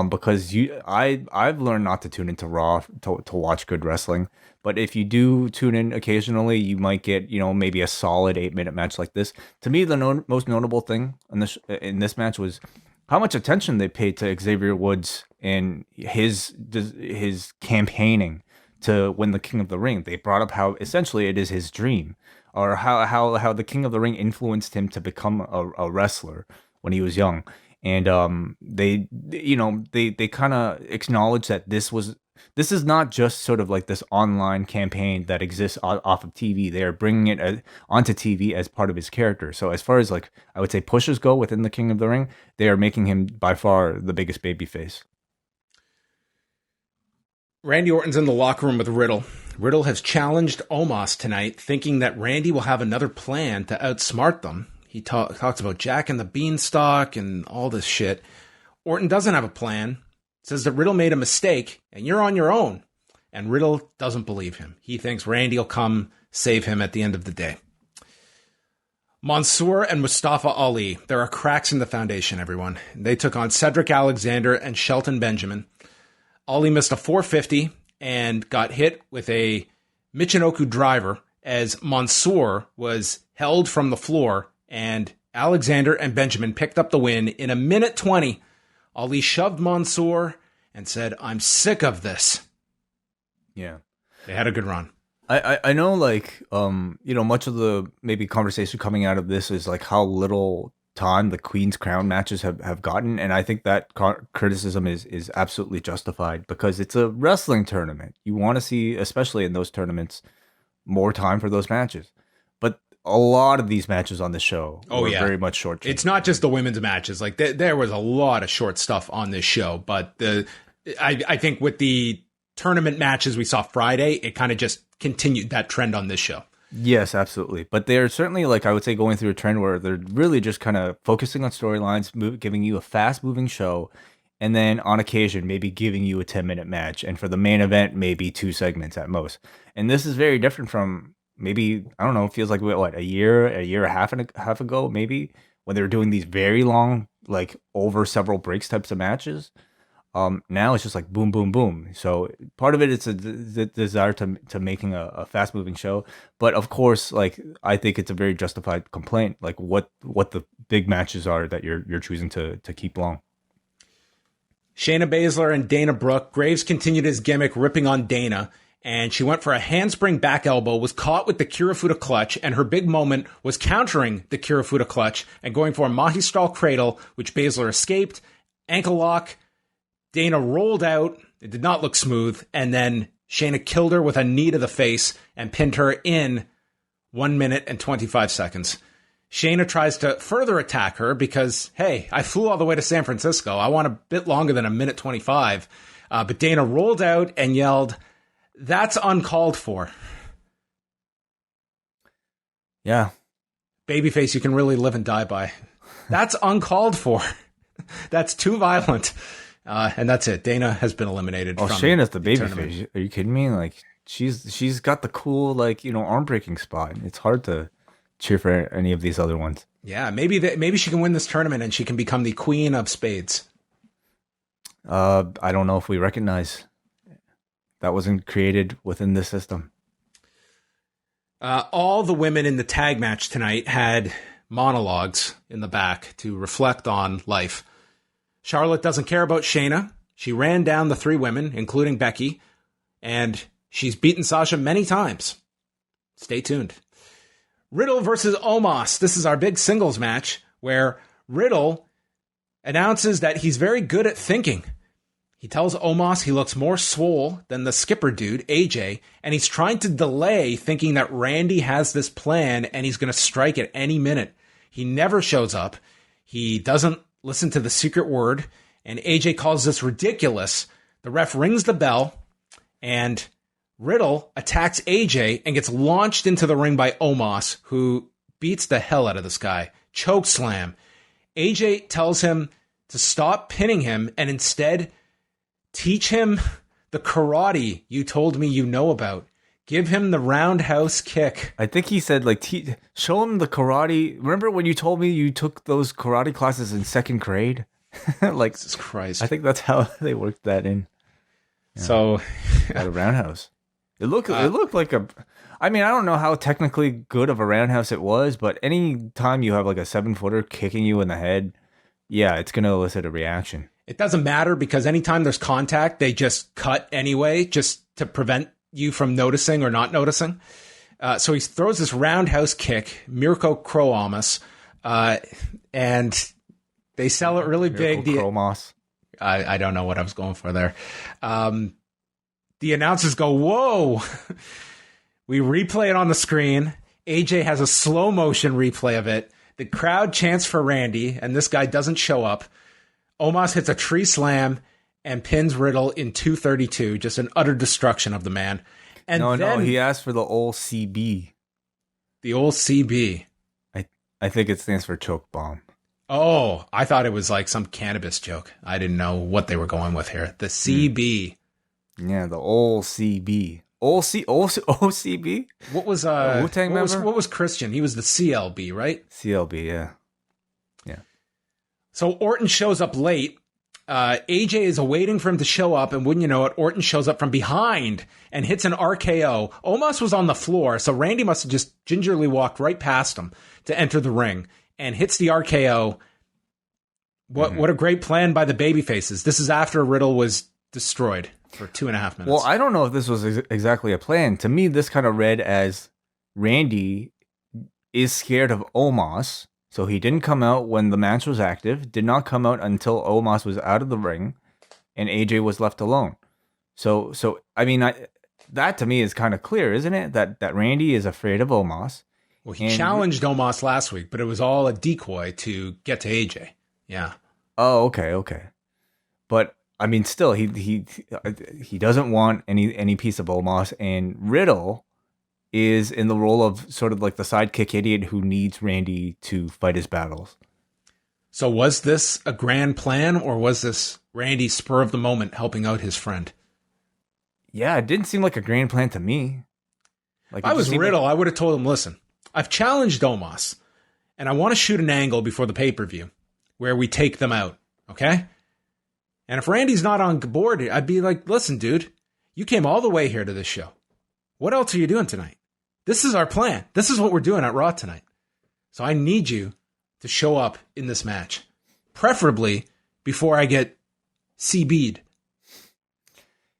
Because I've learned not to tune into Raw to watch good wrestling. But if you do tune in occasionally, you might get maybe a solid 8-minute match like this. To me, the most notable thing in this match was how much attention they paid to Xavier Woods and his campaigning to win the King of the Ring. They brought up how essentially it is his dream, or how the King of the Ring influenced him to become a wrestler when he was young. And they kind of acknowledge that this is not just sort of like this online campaign that exists off of TV. They are bringing it onto TV as part of his character. So as far as like I would say pushes go within the King of the Ring, they are making him by far the biggest babyface. Randy Orton's in the locker room with Riddle. Riddle has challenged Omos tonight, thinking that Randy will have another plan to outsmart them. He talks about Jack and the Beanstalk and all this shit. Orton doesn't have a plan. Says that Riddle made a mistake and you're on your own. And Riddle doesn't believe him. He thinks Randy will come save him at the end of the day. Mansoor and Mustafa Ali. There are cracks in the foundation, everyone. They took on Cedric Alexander and Shelton Benjamin. Ali missed a 450 and got hit with a Michinoku driver as Mansoor was held from the floor, and Alexander and Benjamin picked up the win in a minute 20. Ali shoved Mansoor and said, "I'm sick of this." Yeah. They had a good run. I know, like, much of the maybe conversation coming out of this is like how little time the Queen's Crown matches have gotten. And I think that criticism is absolutely justified because it's a wrestling tournament. You want to see, especially in those tournaments, more time for those matches. But a lot of these matches on the show were very much short. It's not just the women's matches. Like there was a lot of short stuff on this show, but I think with the tournament matches we saw Friday, it kind of just continued that trend on this show. Yes, absolutely. But they're certainly, like, I would say, going through a trend where they're really just kind of focusing on storylines, giving you a fast-moving show, and then on occasion, maybe giving you a 10-minute match. And for the main event, maybe 2 segments at most. And this is very different from maybe, I don't know, it feels like, a year and a half ago, maybe, when they were doing these very long, like, over several breaks types of matches. Now it's just like boom, boom, boom. So part of it is the desire to making a fast moving show. But of course, like, I think it's a very justified complaint, like what the big matches are that you're choosing to keep long. Shayna Baszler and Dana Brooke. Graves continued his gimmick, ripping on Dana, and she went for a handspring back elbow, was caught with the Kirifuda clutch, and her big moment was countering the Kirifuda clutch and going for a Magistral cradle, which Baszler escaped. Ankle lock. Dana rolled out. It did not look smooth. And then Shayna killed her with a knee to the face and pinned her in 1 minute and 25 seconds. Shayna tries to further attack her because, hey, I flew all the way to San Francisco. I want a bit longer than a minute 25. But Dana rolled out and yelled, "That's uncalled for." Yeah. Babyface, you can really live and die by. That's uncalled for. That's too violent. And that's it. Dana has been eliminated. Oh, Shayna's the babyface. Are you kidding me? Like, she's got the cool, like, arm breaking spot. It's hard to cheer for any of these other ones. Yeah, maybe she can win this tournament and she can become the Queen of Spades. I don't know if we recognize that wasn't created within the system. All the women in the tag match tonight had monologues in the back to reflect on life. Charlotte doesn't care about Shayna. She ran down the 3 women, including Becky, and she's beaten Sasha many times. Stay tuned. Riddle versus Omos. This is our big singles match where Riddle announces that he's very good at thinking. He tells Omos he looks more swole than the skipper dude, AJ, and he's trying to delay, thinking that Randy has this plan and he's going to strike at any minute. He never shows up. He doesn't listen to the secret word, and AJ calls this ridiculous. The ref rings the bell, and Riddle attacks AJ and gets launched into the ring by Omos, who beats the hell out of this guy. Choke slam. AJ tells him to stop pinning him and instead teach him the karate you told me you know about. Give him the roundhouse kick. I think he said, like, show him the karate. Remember when you told me you took those karate classes in second grade? Like, Jesus Christ. I think that's how they worked that in. Yeah. So, at a roundhouse. It looked like a... I mean, I don't know how technically good of a roundhouse it was, but any time you have like a 7-footer kicking you in the head, yeah, it's going to elicit a reaction. It doesn't matter because anytime there's contact, they just cut anyway, just to prevent you from noticing or not noticing. So he throws this roundhouse kick, Mirko Kroamos, and they sell it really big. Kroamos. I don't know what I was going for there. The announcers go, whoa. We replay it on the screen. AJ has a slow motion replay of it. The crowd chants for Randy, and this guy doesn't show up. Omos hits a tree slam and pins Riddle in 232. Just an utter destruction of the man. And no, he asked for the old CB. The old CB. I think it stands for choke bomb. Oh, I thought it was like some cannabis joke. I didn't know what they were going with here. The CB. Yeah, the old CB. OCB? What was Wu-Tang member? What was Christian? He was the CLB, right? CLB, yeah. So Orton shows up late. AJ is waiting for him to show up, and wouldn't you know it, Orton shows up from behind and hits an RKO. Omos was on the floor, so Randy must have just gingerly walked right past him to enter the ring and hits the RKO. What a great plan by the babyfaces. This is after Riddle was destroyed for 2.5 minutes. Well, I don't know if this was exactly a plan. To me, this kind of read as Randy is scared of Omos. So he didn't come out when the match was active, did not come out until Omos was out of the ring, and AJ was left alone. So I mean, that to me is kind of clear, isn't it? That Randy is afraid of Omos. Well, he challenged Omos last week, but it was all a decoy to get to AJ. Yeah. Oh, okay. But I mean, still, he doesn't want any piece of Omos, and Riddle is in the role of sort of like the sidekick idiot who needs Randy to fight his battles. So was this a grand plan, or was this Randy spur of the moment helping out his friend? Yeah, it didn't seem like a grand plan to me. Like, if I was Riddle, I would have told him, listen, I've challenged Omos, and I want to shoot an angle before the pay-per-view where we take them out, okay? And if Randy's not on board, I'd be like, listen, dude, you came all the way here to this show. What else are you doing tonight? This is our plan. This is what we're doing at Raw tonight. So I need you to show up in this match, preferably before I get CB'd.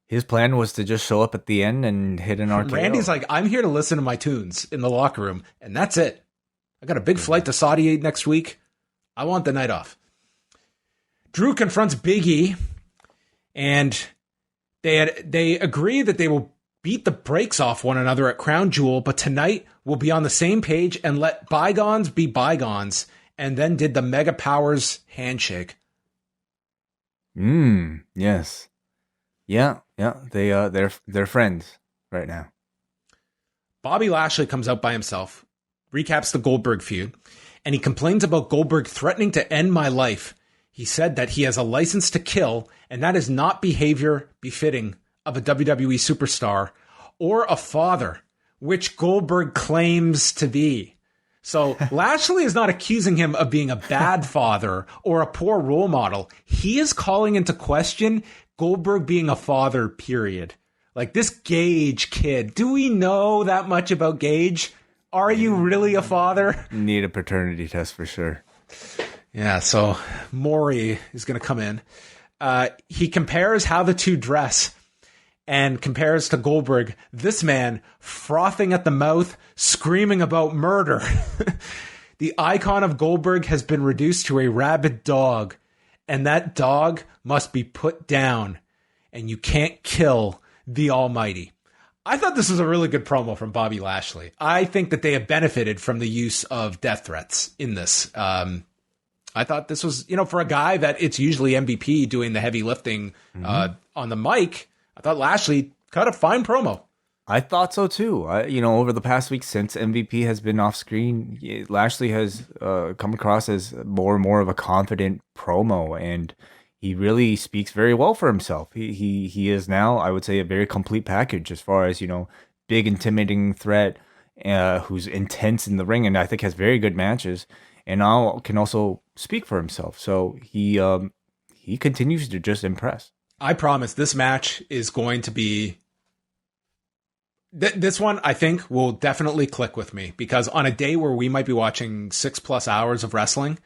His plan was to just show up at the end and hit an RKO. Randy's like, I'm here to listen to my tunes in the locker room, and that's it. I got a big flight to Saudi next week. I want the night off. Drew confronts Big E, and they agree that they will beat the brakes off one another at Crown Jewel, but tonight we'll be on the same page and let bygones be bygones, and then did the Mega Powers handshake. Yes. Yeah, they're friends right now. Bobby Lashley comes out by himself, recaps the Goldberg feud, and he complains about Goldberg threatening to end my life. He said that he has a license to kill, and that is not behavior befitting of a WWE superstar or a father, which Goldberg claims to be. So Lashley is not accusing him of being a bad father or a poor role model. He is calling into question Goldberg being a father, period. Like, this Gage kid, do we know that much about Gage? Are you really a father? Need a paternity test for sure. Yeah, so Maury is going to come in. He compares how the two dress and compares to Goldberg, this man frothing at the mouth, screaming about murder. The icon of Goldberg has been reduced to a rabid dog, and that dog must be put down, and you can't kill the Almighty. I thought this was a really good promo from Bobby Lashley. I think that they have benefited from the use of death threats in this. I thought this was, for a guy that it's usually MVP doing the heavy lifting on the mic, I thought Lashley cut a fine promo. I thought so too. Over the past week since MVP has been off screen, Lashley has come across as more and more of a confident promo, and he really speaks very well for himself. He is now, I would say, a very complete package as far as, big intimidating threat, who's intense in the ring, and I think has very good matches, and now can also speak for himself. So he continues to just impress. I promise this match is going to be. This one, I think, will definitely click with me, because on a day where we might be watching 6+ hours of wrestling,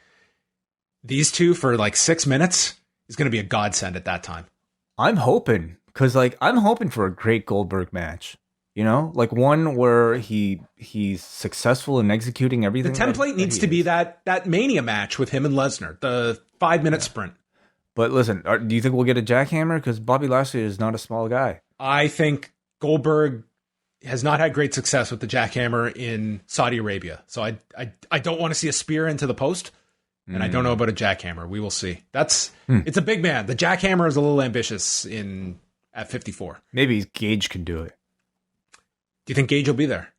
these two for like 6 minutes is going to be a godsend at that time. I'm hoping, because I'm hoping for a great Goldberg match, like one where he's successful in executing everything. The template needs to be that Mania match with him and Lesnar, the 5-minute sprint. But listen, do you think we'll get a jackhammer? Because Bobby Lashley is not a small guy. I think Goldberg has not had great success with the jackhammer in Saudi Arabia. So I don't want to see a spear into the post, and I don't know about a jackhammer. We will see. It's a big man. The jackhammer is a little ambitious at 54. Maybe Gage can do it. Do you think Gage will be there?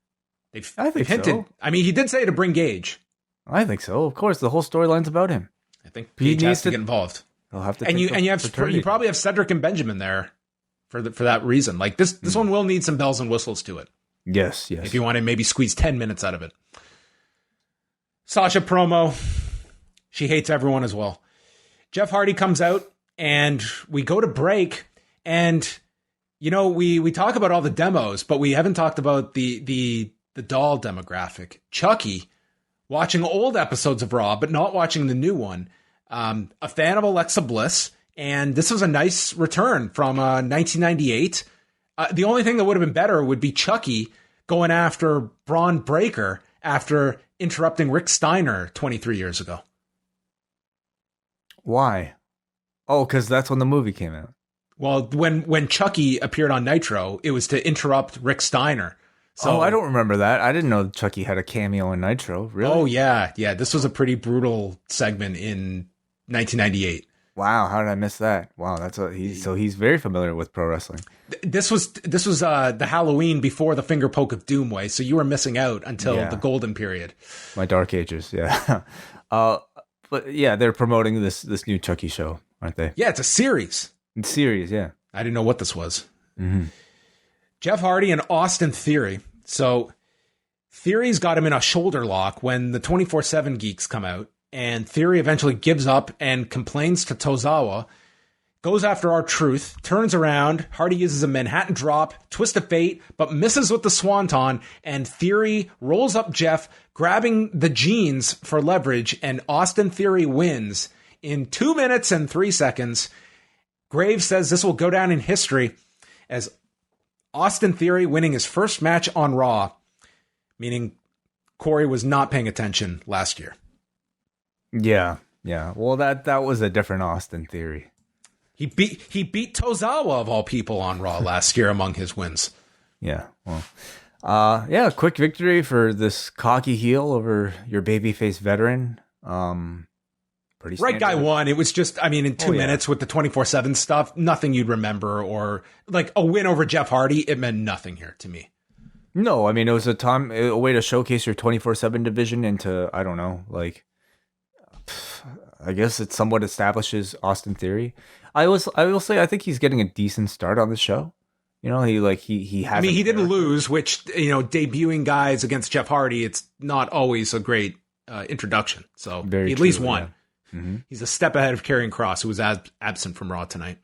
I think hinted. So. I mean, he did say to bring Gage. I think so. Of course, the whole storyline's about him. I think Gage has to get involved. He'll have to. And you probably have Cedric and Benjamin there for that reason. Like this one will need some bells and whistles to it. Yes. If you want to maybe squeeze 10 minutes out of it. Sasha promo. She hates everyone as well. Jeff Hardy comes out and we go to break, and we talk about all the demos, but we haven't talked about the doll demographic. Chucky, watching old episodes of Raw, but not watching the new one. A fan of Alexa Bliss. And this was a nice return from 1998. The only thing that would have been better would be Chucky going after Braun Breaker after interrupting Rick Steiner 23 years ago. Why? Oh, because that's when the movie came out. Well, when Chucky appeared on Nitro, it was to interrupt Rick Steiner. So I don't remember that. I didn't know Chucky had a cameo in Nitro. Really? Oh, yeah. This was a pretty brutal segment in 1998. Wow, how did I miss that? Wow, he's very familiar with pro wrestling. This was the Halloween before the finger poke of doom way, so you were missing out until the golden period. My dark ages, yeah. But yeah, they're promoting this new Chucky show, aren't they? Yeah, it's a series. It's series, yeah. I didn't know what this was. Mm-hmm. Jeff Hardy and Austin Theory. So Theory's got him in a shoulder lock when the 24/7 geeks come out. And Theory eventually gives up and complains to Tozawa, goes after R-Truth, turns around. Hardy uses a Manhattan drop, twist of fate, but misses with the swanton, and Theory rolls up Jeff, grabbing the jeans for leverage, and Austin Theory wins in 2 minutes and 3 seconds. Graves says this will go down in history as Austin Theory winning his first match on Raw, meaning Corey was not paying attention last year. Yeah. Well, that was a different Austin Theory. He beat Tozawa of all people on Raw last year among his wins. Yeah. Well, quick victory for this cocky heel over your babyface veteran. Pretty standard. Right guy won. It was just, in 2 minutes with the 24/7 stuff, nothing you'd remember, or like a win over Jeff Hardy. It meant nothing here to me. No, it was a way to showcase your 24/7 division into, I don't know, like. I guess it somewhat establishes Austin Theory. I will say I think he's getting a decent start on the show. He has. He didn't lose, which debuting guys against Jeff Hardy, it's not always a great introduction. So he at least won. Yeah. Mm-hmm. He's a step ahead of Karrion Kross, who was absent from Raw tonight.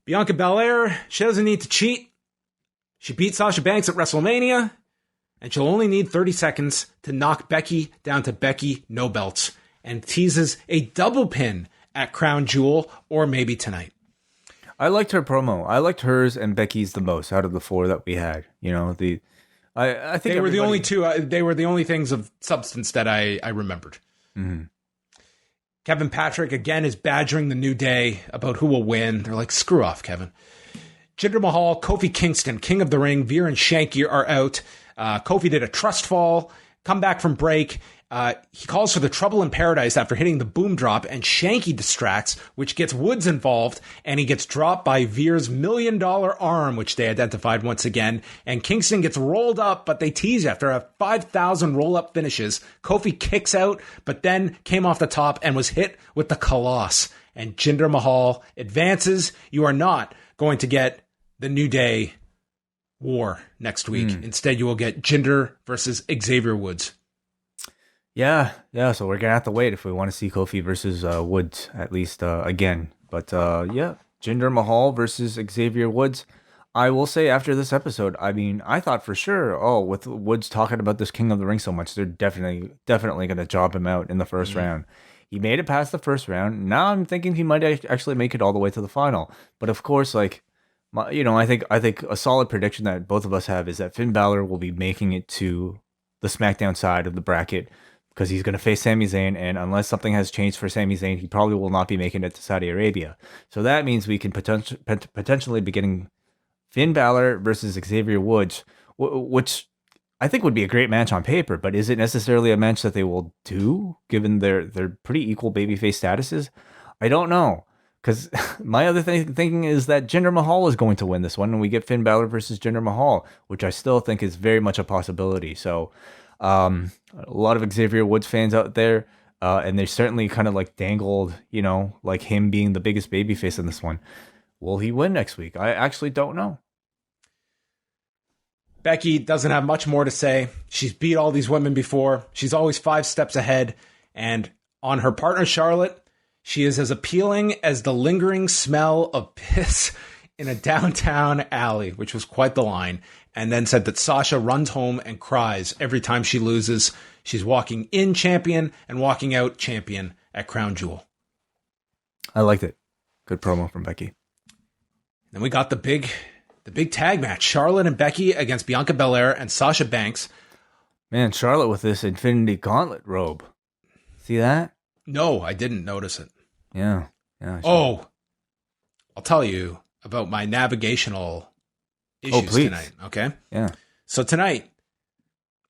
Bianca Belair, she doesn't need to cheat. She beat Sasha Banks at WrestleMania, and she'll only need 30 seconds to knock Becky down to Becky no belts, and teases a double pin at Crown Jewel, or maybe tonight. I liked her promo. I liked hers and Becky's the most out of the four that we had. I think they were the only two. They were the only things of substance that I remembered. Mm-hmm. Kevin Patrick again is badgering the New Day about who will win. They're like, screw off, Kevin. Jinder Mahal, Kofi Kingston, King of the Ring, Veer and Shanky are out. Kofi did a trust fall, come back from break. He calls for the trouble in paradise after hitting the boom drop, and Shanky distracts, which gets Woods involved, and he gets dropped by Veer's $1 million arm, which they identified once again, and Kingston gets rolled up, but they tease after a 5,000 roll-up finishes. Kofi kicks out, but then came off the top and was hit with the Koloss, and Jinder Mahal advances. You are not going to get the New Day war next week. Instead, you will get Jinder versus Xavier Woods. Yeah. So we're gonna have to wait if we want to see Kofi versus Woods at least again. But yeah, Jinder Mahal versus Xavier Woods. I will say after this episode, I mean, I thought for sure, with Woods talking about this King of the Ring so much, they're definitely gonna job him out in the first round. He made it past the first round. Now I'm thinking he might actually make it all the way to the final. But of course, like, I think a solid prediction that both of us have is that Finn Balor will be making it to the SmackDown side of the bracket, because he's going to face Sami Zayn, and unless something has changed for Sami Zayn, he probably will not be making it to Saudi Arabia. So that means we can potentially be getting Finn Balor versus Xavier Woods, which I think would be a great match on paper, but is it necessarily a match that they will do, given their pretty equal babyface statuses? I don't know, because my other thinking is that Jinder Mahal is going to win this one, and we get Finn Balor versus Jinder Mahal, which I still think is very much a possibility. So a lot of Xavier Woods fans out there, and they certainly kind of like dangled, like him being the biggest babyface in this one. Will he win next week? I actually don't know. Becky doesn't have much more to say. She's beat all these women before. She's always 5 steps ahead. And on her partner, Charlotte, she is as appealing as the lingering smell of piss in a downtown alley, which was quite the line. And then said that Sasha runs home and cries every time she loses. She's walking in champion and walking out champion at Crown Jewel. I liked it. Good promo from Becky. Then we got the big tag match. Charlotte and Becky against Bianca Belair and Sasha Banks. Man, Charlotte with this Infinity Gauntlet robe. See that? No, I didn't notice it. Yeah. I'll tell you about my navigational issues tonight, okay? Yeah. So tonight,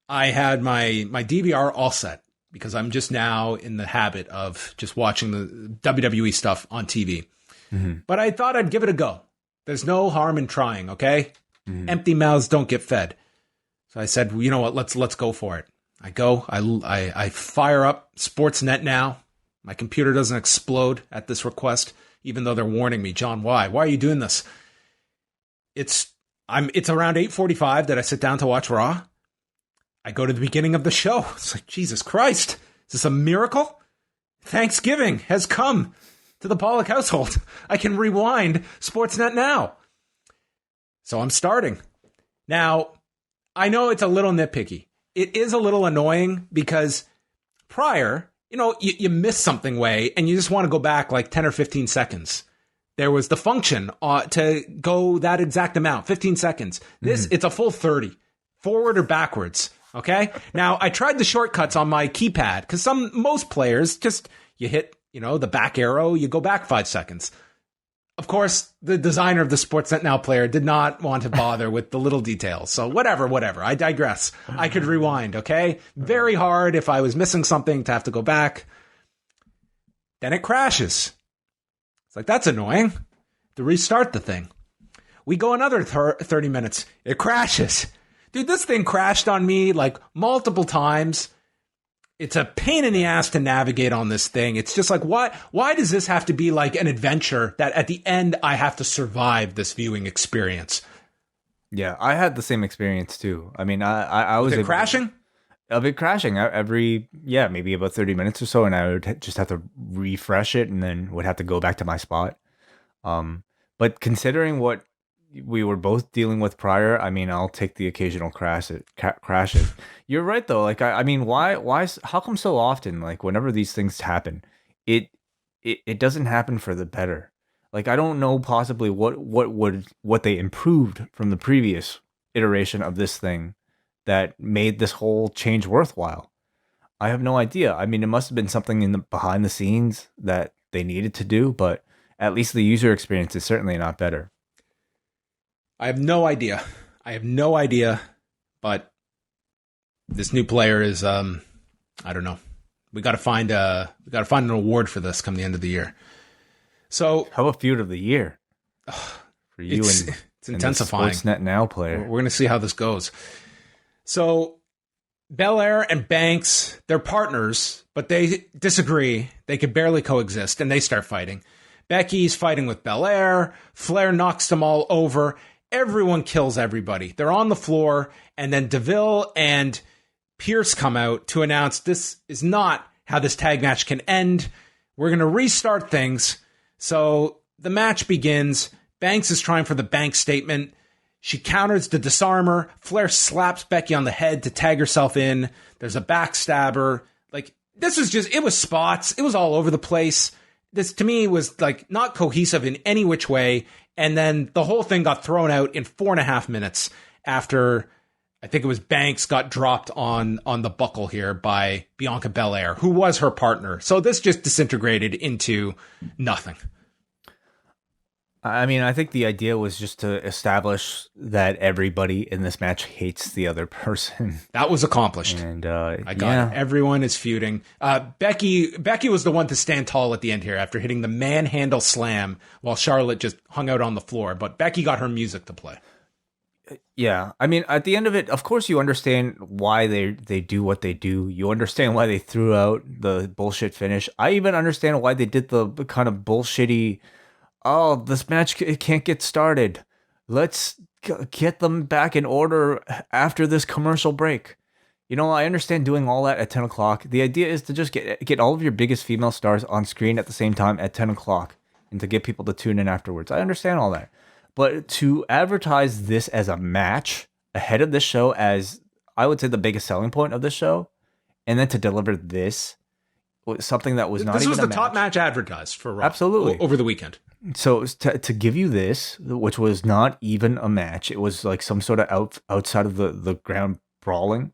I had my DVR all set because I'm just now in the habit of just watching the WWE stuff on TV. Mm-hmm. But I thought I'd give it a go. There's no harm in trying, okay? Mm-hmm. Empty mouths don't get fed. So I said, well, you know what? Let's go for it. I go. I fire up Sportsnet now. My computer doesn't explode at this request, even though they're warning me, John, why? Why are you doing this? It's around 8:45 that I sit down to watch Raw. I go to the beginning of the show. It's like, Jesus Christ, is this a miracle? Thanksgiving has come to the Pollock household. I can rewind Sportsnet now. So I'm starting. Now, I know it's a little nitpicky. It is a little annoying because prior, you miss something way and you just want to go back like 10 or 15 seconds. There was the function to go that exact amount, 15 seconds. This, it's a full 30, forward or backwards. Okay. Now I tried the shortcuts on my keypad because most players just, you hit, the back arrow, you go back 5 seconds. Of course, the designer of the Sportsnet Now player did not want to bother with the little details. So whatever. I digress. I could rewind. Okay. Very hard if I was missing something to have to go back. Then it crashes. It's like, that's annoying. To restart the thing. We go another 30 minutes. It crashes. Dude, this thing crashed on me like multiple times. It's a pain in the ass to navigate on this thing. It's just like, why does this have to be like an adventure that at the end I have to survive this viewing experience? Yeah, I had the same experience too. I mean, I was crashing? Of it crashing every, maybe about 30 minutes or so, and I would just have to refresh it and then would have to go back to my spot. But considering what we were both dealing with prior, I mean, I'll take the occasional crashes. You're right though. Like, I mean, why, how come so often, like whenever these things happen, it doesn't happen for the better. Like, I don't know possibly what they improved from the previous iteration of this thing that made this whole change worthwhile. I have no idea. I mean, it must have been something in the behind the scenes that they needed to do, but at least the user experience is certainly not better. I have no idea, but this new player is, I don't know. We got to find an award for this come the end of the year. So how about feud of the year for you? It's intensifying. Sportsnet Now player. We're going to see how this goes. So Belair and Banks, they're partners, but they disagree. They could barely coexist, and they start fighting. Becky's fighting with Belair. Flair knocks them all over. Everyone kills everybody. They're on the floor, and then DeVille and Pierce come out to announce this is not how this tag match can end. We're going to restart things. So the match begins. Banks is trying for the Banks statement. She counters the disarmer. Flair slaps Becky on the head to tag herself in. There's a backstabber. Like, this was just, it was spots. It was all over the place. This, to me, was like not cohesive in any which way. And then the whole thing got thrown out in 4.5 minutes after, I think it was Banks got dropped on the buckle here by Bianca Belair, who was her partner. So this just disintegrated into nothing. I mean, I think the idea was just to establish that everybody in this match hates the other person. That was accomplished. And I got it. Everyone is feuding. Becky was the one to stand tall at the end here after hitting the manhandle slam while Charlotte just hung out on the floor. But Becky got her music to play. Yeah, I mean, at the end of it, of course, you understand why they do what they do. You understand why they threw out the bullshit finish. I even understand why they did the kind of bullshitty, oh, this match can't get started. Let's get them back in order after this commercial break. You know, I understand doing all that at 10 o'clock. The idea is to just get all of your biggest female stars on screen at the same time at 10 o'clock and to get people to tune in afterwards. I understand all that. But to advertise this as a match ahead of this show as, I would say, the biggest selling point of this show, and then to deliver this was something that was not even a match. This was the top match advertised for Raw. Absolutely. Over the weekend. So to give you this, which was not even a match, it was like some sort of outside of the ground brawling,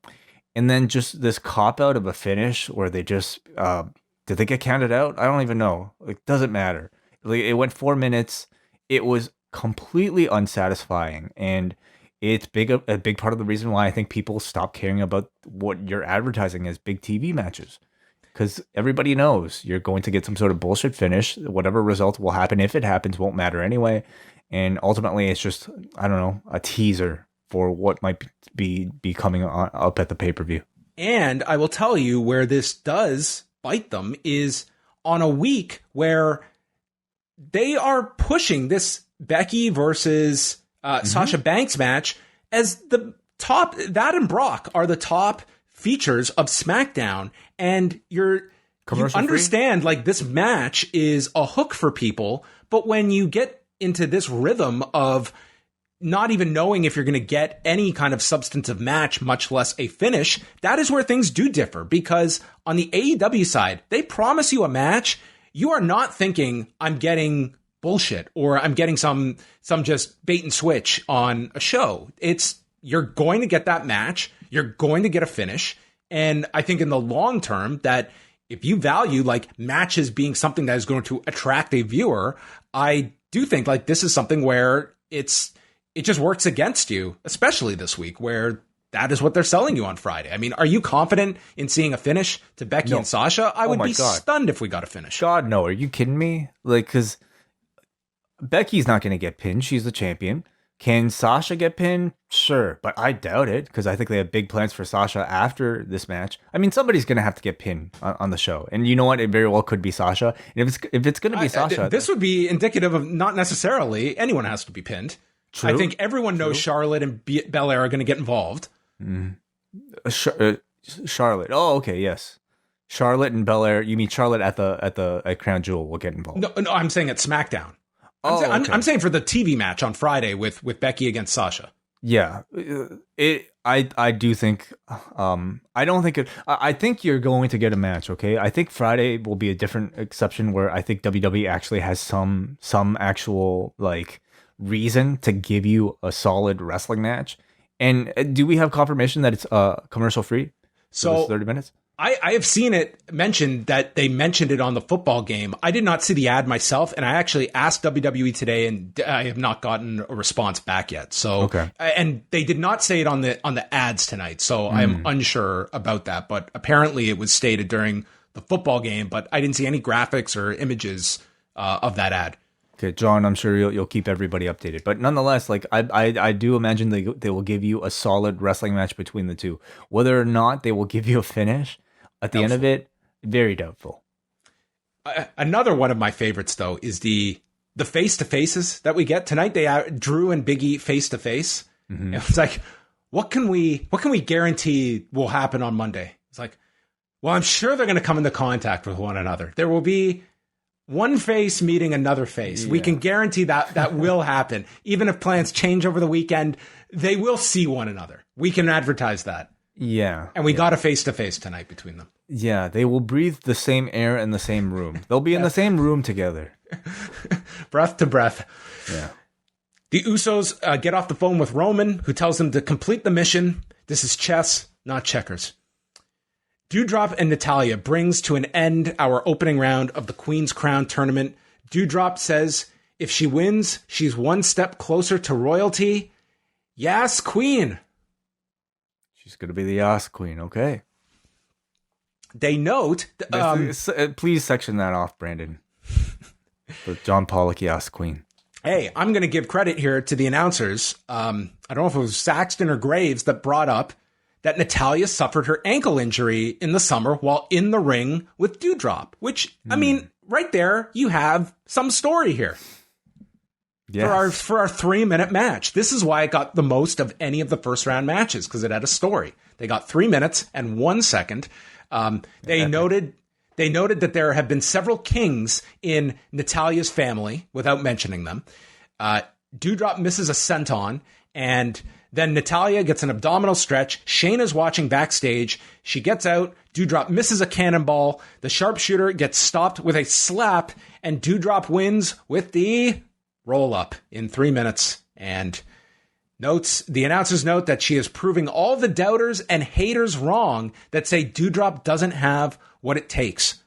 and then just this cop-out of a finish where they just, did they get counted out? I don't even know. It doesn't matter. Like, it went 4 minutes. It was completely unsatisfying, and it's a big part of the reason why I think people stop caring about what you're advertising as big TV matches, because everybody knows you're going to get some sort of bullshit finish. Whatever result will happen, if it happens, won't matter anyway, and ultimately it's just, I don't know, a teaser for what might be coming up at the pay-per-view. And I will tell you where this does bite them is on a week where they are pushing this Becky versus Sasha Banks match as the top. That and Brock are the top features of SmackDown, and you understand like this match is a hook for people. But when you get into this rhythm of not even knowing if you're going to get any kind of substantive match, much less a finish, that is where things do differ. Because on the AEW side, they promise you a match. You are not thinking, I'm getting bullshit or I'm getting some just bait and switch on a show. It's, you're going to get that match. You're going to get a finish. And I think in the long term that if you value like matches being something that is going to attract a viewer, I do think like this is something where it just works against you, especially this week where that is what they're selling you on Friday. I mean, are you confident in seeing a finish to Becky and Sasha? I would be stunned if we got a finish. God, no. Are you kidding me? Like, because Becky's not going to get pinned. She's the champion. Can Sasha get pinned? Sure, but I doubt it because I think they have big plans for Sasha after this match. I mean, somebody's going to have to get pinned on the show. And you know what? It very well could be Sasha. And if it's going to be Sasha... This would be indicative of not necessarily anyone has to be pinned. True. I think everyone knows Charlotte and Belair are going to get involved. Charlotte. Oh, okay, yes. Charlotte and Belair. You mean Charlotte at Crown Jewel will get involved? No, I'm saying at SmackDown. I'm saying for the TV match on Friday with Becky against Sasha. Yeah, I do think. I don't think it. I think you're going to get a match. Okay, I think Friday will be a different exception where I think WWE actually has some actual like reason to give you a solid wrestling match. And do we have confirmation that it's commercial free? So 30 minutes. I have seen it mentioned that they mentioned it on the football game. I did not see the ad myself, and I actually asked WWE today, and I have not gotten a response back yet. So, okay. And they did not say it on the ads tonight, so I am unsure about that. But apparently, it was stated during the football game, but I didn't see any graphics or images of that ad. Okay, John, I'm sure you'll keep everybody updated, but nonetheless, like I do imagine they will give you a solid wrestling match between the two. Whether or not they will give you a finish at the end of it, very doubtful. Another one of my favorites, though, is the face to faces that we get tonight. They Drew and Biggie face to face. It's like, what can we guarantee will happen on Monday? It's like, well, I'm sure they're going to come into contact with one another. There will be one face meeting another face. Yeah. We can guarantee that will happen. Even if plans change over the weekend, they will see one another. We can advertise that. Yeah. And we got a face-to-face tonight between them. Yeah, they will breathe the same air in the same room. They'll be in the same room together. Breath to breath. Yeah. The Usos get off the phone with Roman, who tells them to complete the mission. This is chess, not checkers. Doudrop and Natalya brings to an end our opening round of the Queen's Crown tournament. Doudrop says if she wins, she's one step closer to royalty. Yes, Queen. She's going to be the Yas Queen, okay. They note... please section that off, Brandon. The John Pollock Yas Queen. Hey, I'm going to give credit here to the announcers. I don't know if it was Saxton or Graves that brought up that Natalya suffered her ankle injury in the summer while in the ring with Doudrop, which, I mean, right there, you have some story here. Yes. For our 3-minute match. This is why it got the most of any of the first round matches, because it had a story. They got 3 minutes and 1 second. They noted that there have been several kings in Natalya's family, without mentioning them. Doudrop misses a senton, and then Natalya gets an abdominal stretch. Shayna's watching backstage. She gets out. Doudrop misses a cannonball. The sharpshooter gets stopped with a slap, and Doudrop wins with the roll-up in 3 minutes. And the announcers note that she is proving all the doubters and haters wrong that say Doudrop doesn't have what it takes.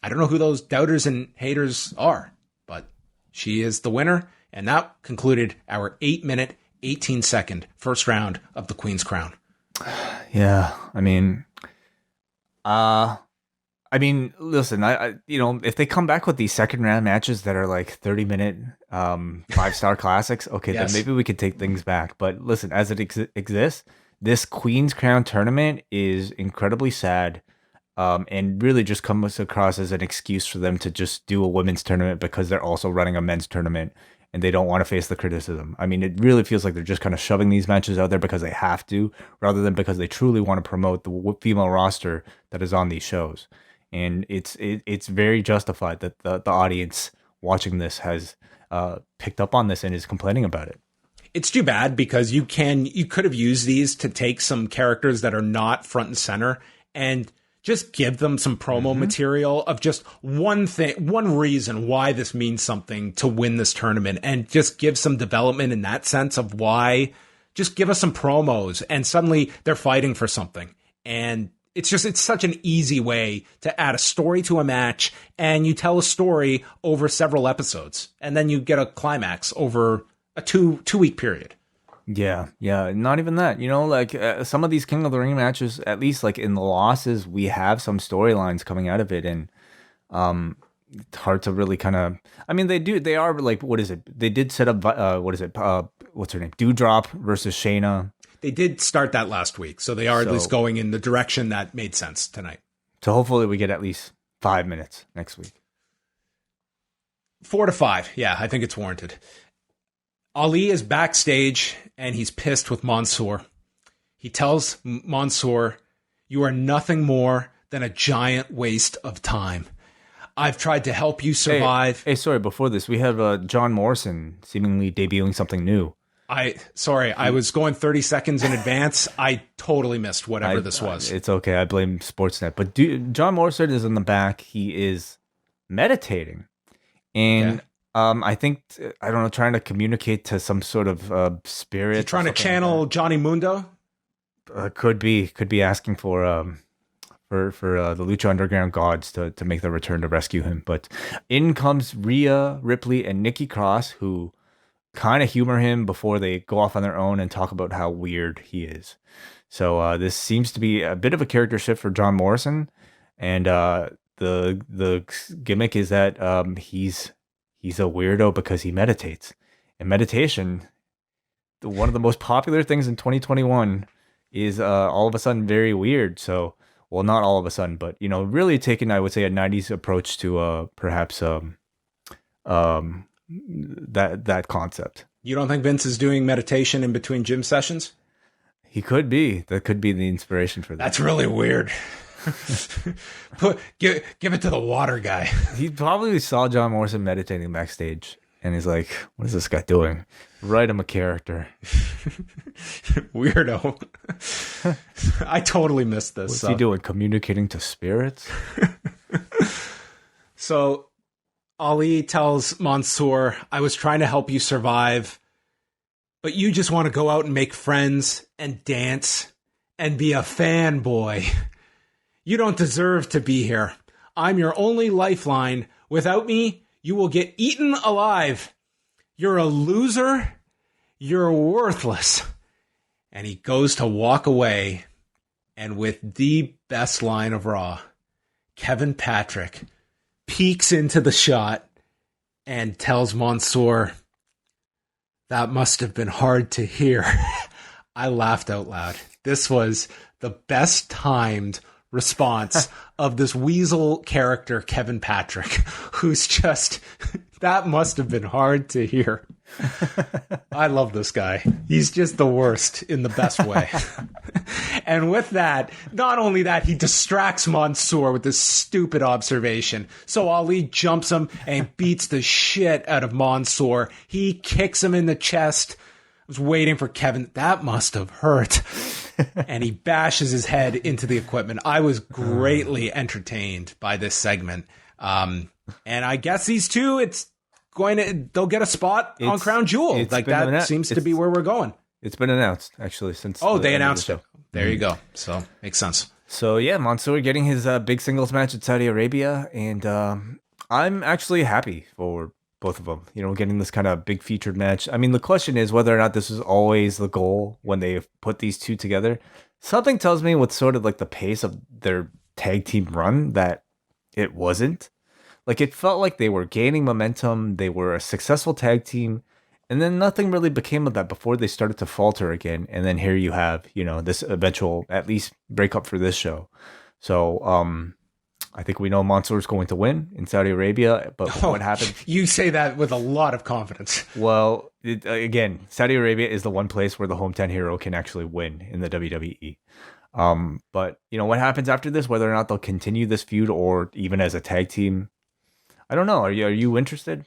I don't know who those doubters and haters are, but she is the winner. And that concluded our 8-minute, 18-second first round of the Queen's Crown. Yeah, I mean, listen, I if they come back with these second round matches that are like 30-minute 5-star classics, okay, yes, then maybe we could take things back. But listen, as it exists, this Queen's Crown tournament is incredibly sad, and really just comes across as an excuse for them to just do a women's tournament because they're also running a men's tournament and they don't want to face the criticism. I mean, it really feels like they're just kind of shoving these matches out there because they have to, rather than because they truly want to promote the female roster that is on these shows. And it's very justified that the audience watching this has picked up on this and is complaining about it. It's too bad because you could have used these to take some characters that are not front and center and just give them some promo material of just one reason why this means something to win this tournament, and just give some development in that sense of why. Just give us some promos and suddenly they're fighting for something. And it's such an easy way to add a story to a match, and you tell a story over several episodes, and then you get a climax over a two-week period. Yeah. Not even that. Like some of these King of the Ring matches, at least like in the losses, we have some storylines coming out of it, and it's hard to really kind of. I mean, they are like, what is it? They did set up. What's her name? Doudrop versus Shayna. They did start that last week, so they are at least going in the direction that made sense tonight. So hopefully we get at least 5 minutes next week. 4 to 5. Yeah, I think it's warranted. Ali is backstage, and he's pissed with Mansoor. He tells Mansoor, "You are nothing more than a giant waste of time. I've tried to help you survive." Hey, sorry, before this, we have John Morrison seemingly debuting something new. I was going 30 seconds in advance. I totally missed whatever this was. It's okay. I blame Sportsnet. But John Morrison is in the back. He is meditating. And I think, I don't know, trying to communicate to some sort of spirit. Is he trying to channel Johnny Mundo? Could be asking for for the Lucha Underground gods to make the return to rescue him. But in comes Rhea Ripley and Nikki Cross, who kind of humor him before they go off on their own and talk about how weird he is. So this seems to be a bit of a character shift for John Morrison, and the gimmick is that he's a weirdo because he meditates, and meditation, one of the most popular things in 2021, is all of a sudden very weird. So, well, not all of a sudden, but really taking, I would say, a 90s approach to perhaps that concept. You don't think Vince is doing meditation in between gym sessions? He could be. That could be the inspiration for that. That's really weird. Give it to the water guy. He probably saw John Morrison meditating backstage, and he's like, "What is this guy doing? Write him a character." Weirdo. I totally missed this. What's he doing? Communicating to spirits? So Ali tells Mansoor, "I was trying to help you survive, but you just want to go out and make friends and dance and be a fanboy. You don't deserve to be here. I'm your only lifeline. Without me, you will get eaten alive. You're a loser. You're worthless." And he goes to walk away. And with the best line of Raw, Kevin Patrick peeks into the shot and tells Mansoor, "That must have been hard to hear." I laughed out loud. This was the best timed response of this weasel character, Kevin Patrick, who's just, that must have been hard to hear. I love this guy. He's just the worst in the best way. And with that, not only that, he distracts Mansoor with this stupid observation. So Ali jumps him and beats the shit out of Mansoor. He kicks him in the chest. I was waiting for Kevin. That must have hurt. And he bashes his head into the equipment. I was greatly entertained by this segment. And I guess these two, they'll get a spot on Crown Jewel. Like that seems to be where we're going. It's been announced, actually, since they announced it. There you go. So makes sense. So yeah, Mansoor getting his big singles match at Saudi Arabia, and I'm actually happy for both of them. Getting this kind of big featured match. I mean, the question is whether or not this was always the goal when they put these two together. Something tells me with sort of like the pace of their tag team run that it wasn't. Like, it felt like they were gaining momentum. They were a successful tag team. And then nothing really became of that before they started to falter again. And then here you have, this eventual, at least, breakup for this show. So, I think we know Mansoor's going to win in Saudi Arabia. But what happened? You say that with a lot of confidence. Well, again, Saudi Arabia is the one place where the hometown hero can actually win in the WWE. But, what happens after this, whether or not they'll continue this feud or even as a tag team, I don't know. Are you interested?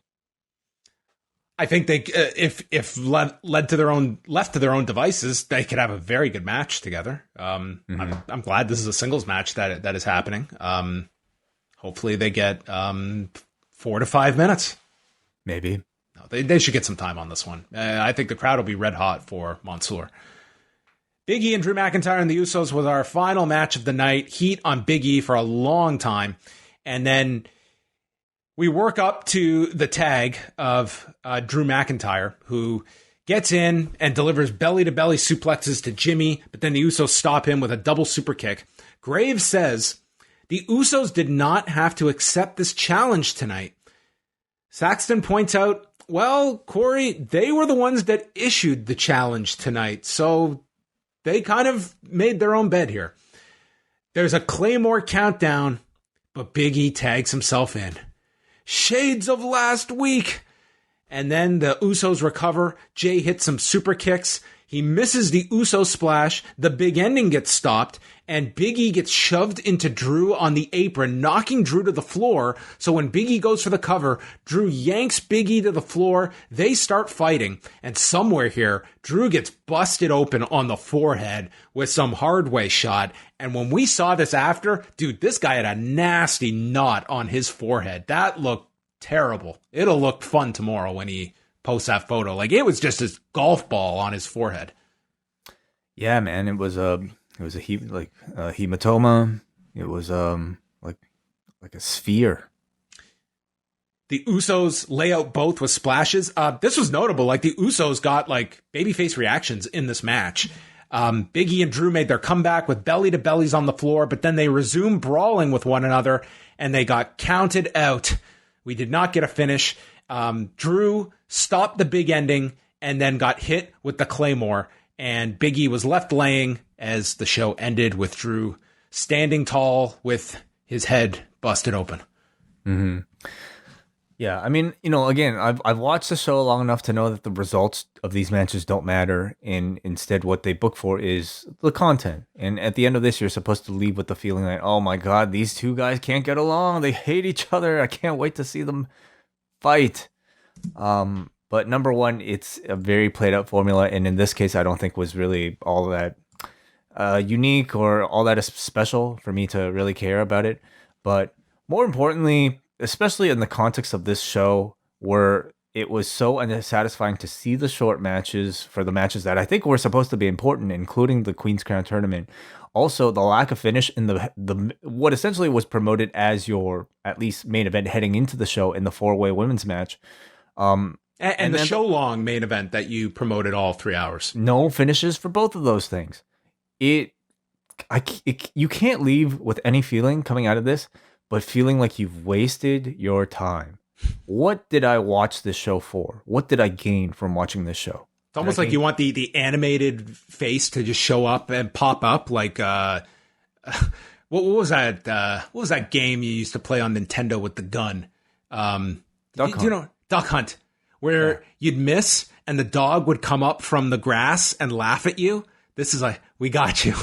I think they, if left to their own devices, they could have a very good match together. I'm glad this is a singles match that is happening. Hopefully they get 4 to 5 minutes. Maybe. No, they should get some time on this one. I think the crowd will be red hot for Mansoor. Big E and Drew McIntyre and the Usos was our final match of the night. Heat on Big E for a long time, and then we work up to the tag of Drew McIntyre, who gets in and delivers belly-to-belly suplexes to Jimmy, but then the Usos stop him with a double super kick. Graves says, the Usos did not have to accept this challenge tonight. Saxton points out, well, Corey, they were the ones that issued the challenge tonight, so they kind of made their own bed here. There's a Claymore countdown, but Big E tags himself in. Shades of last week. And then the Usos recover. Jay hits some super kicks. He misses the Uso splash. The big ending gets stopped. And Big E gets shoved into Drew on the apron, knocking Drew to the floor. So when Big E goes for the cover, Drew yanks Big E to the floor. They start fighting. And somewhere here, Drew gets busted open on the forehead with some hard way shot. And when we saw this after, dude, this guy had a nasty knot on his forehead. That looked terrible. It'll look fun tomorrow when he posts that photo. Like, it was just this golf ball on his forehead. Yeah, man, it was a hematoma. It was like a sphere. The Usos lay out both with splashes. This was notable. Like the Usos got like babyface reactions in this match. Biggie and Drew made their comeback with belly to bellies on the floor, but then they resumed brawling with one another and they got counted out. We did not get a finish. Drew stopped the big ending and then got hit with the Claymore, and Biggie was left laying as the show ended with Drew standing tall with his head busted open. Mm-hmm. Yeah, I mean, again, I've watched the show long enough to know that the results of these matches don't matter, and instead what they book for is the content. And at the end of this, you're supposed to leave with the feeling like, oh my god, these two guys can't get along. They hate each other. I can't wait to see them fight. But number one, it's a very played out formula, and in this case, I don't think was really all that unique or all that special for me to really care about it. But more importantly, especially in the context of this show, where it was so unsatisfying to see the short matches for the matches that I think were supposed to be important, including the Queen's Crown tournament. Also, the lack of finish in the what essentially was promoted as your at least main event heading into the show in the 4-way women's match. And the show-long main event that you promoted all 3 hours. No finishes for both of those things. You can't leave with any feeling coming out of this, but feeling like you've wasted your time. What did I watch this show for? What did I gain from watching this show? It's almost like you want the animated face to just show up and pop up. Like, what was that? What was that game you used to play on Nintendo with the gun? Duck Hunt. Duck Hunt, where you'd miss and the dog would come up from the grass and laugh at you. This is like, we got you.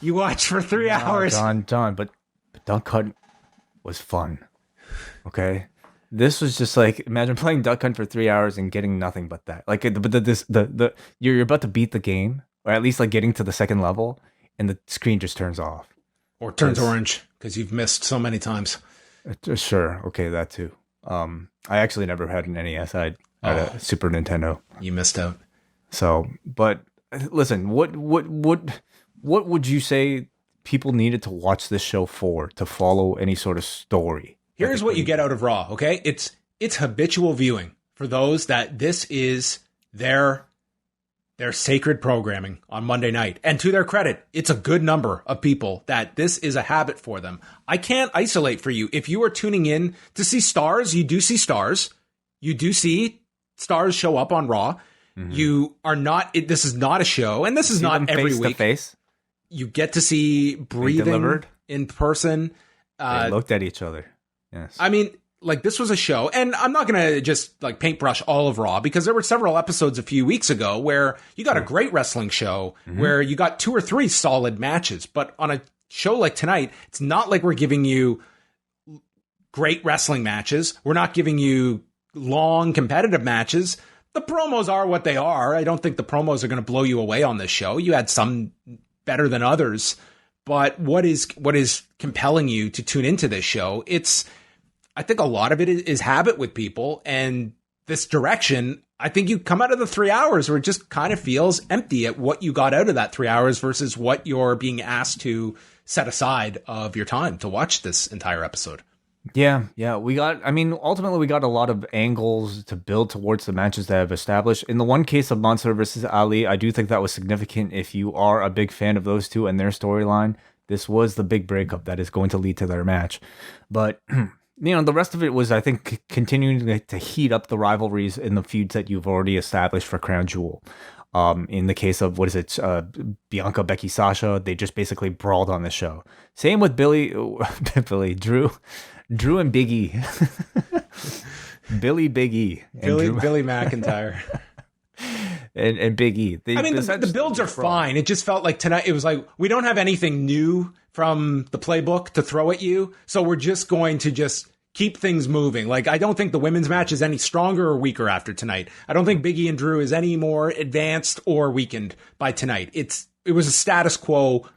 You watched for 3 hours. John, but Duck Hunt was fun. Okay, this was just like, imagine playing Duck Hunt for 3 hours and getting nothing but that. Like, you're about to beat the game, or at least like getting to the second level, and the screen just turns off or turns orange because you've missed so many times. Sure, okay, that too. I actually never had an NES. I had a Super Nintendo. You missed out. So, but listen, what would you say people needed to watch this show for, to follow any sort of story? Here's what you get out of Raw, okay? It's habitual viewing for those that this is their sacred programming on Monday night. And to their credit, it's a good number of people that this is a habit for them. I can't isolate for you. If you are tuning in to see stars, you do see stars. You do see stars show up on Raw. Mm-hmm. You are not, this is not a show, and this is not every week. To face. You get to see breathing in person. They looked at each other. Yes. I mean, like, this was a show, and I'm not going to just like paintbrush all of Raw, because there were several episodes a few weeks ago where you got a great wrestling show, mm-hmm. where you got 2 or 3 solid matches. But on a show like tonight, it's not like we're giving you great wrestling matches. We're not giving you long competitive matches. The promos are what they are. I don't think the promos are going to blow you away on this show. You had some better than others, but what is compelling you to tune into this show? I think a lot of it is habit with people, and this direction. I think you come out of the 3 hours where it just kind of feels empty at what you got out of that 3 hours versus what you're being asked to set aside of your time to watch this entire episode. Yeah. Ultimately we got a lot of angles to build towards the matches that I've established. In the one case of Mansoor versus Ali, I do think that was significant. If you are a big fan of those two and their storyline, this was the big breakup that is going to lead to their match. But the rest of it was, I think, continuing to heat up the rivalries in the feuds that you've already established for Crown Jewel. In the case of, Bianca, Becky, Sasha, they just basically brawled on the show. Same with Drew and Big E. Big E. Billy McIntyre. and Big E. The builds are fine. It just felt like tonight, it was like, we don't have anything new from the playbook to throw at you, so we're just going to just keep things moving. Like, I don't think the women's match is any stronger or weaker after tonight. I don't think Big E and Drew is any more advanced or weakened by tonight. It was a status quo.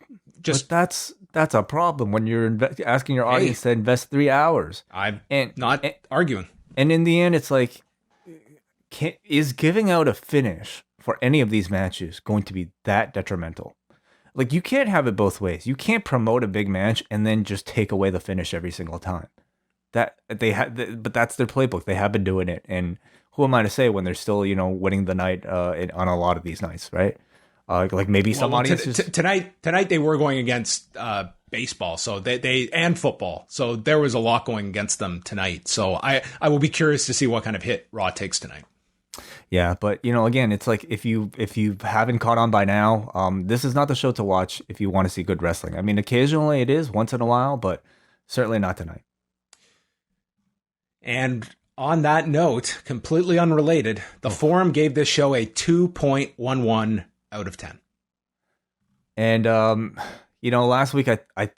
But that's a problem when you're asking your audience to invest 3 hours. I'm not arguing. And in the end, it's like, is giving out a finish for any of these matches going to be that detrimental? Like, you can't have it both ways. You can't promote a big match and then just take away the finish every single time. But that's their playbook. They have been doing it, and who am I to say when they're still, winning the night on a lot of these nights, right? Like maybe some audiences tonight they were going against baseball, so they and football, so there was a lot going against them tonight. So I will be curious to see what kind of hit Raw takes tonight. Yeah, but again, it's like if you haven't caught on by now, this is not the show to watch if you want to see good wrestling. I mean, occasionally it is, once in a while, but certainly not tonight. And on that note, completely unrelated, the forum gave this show a 2.11 out of 10. And last week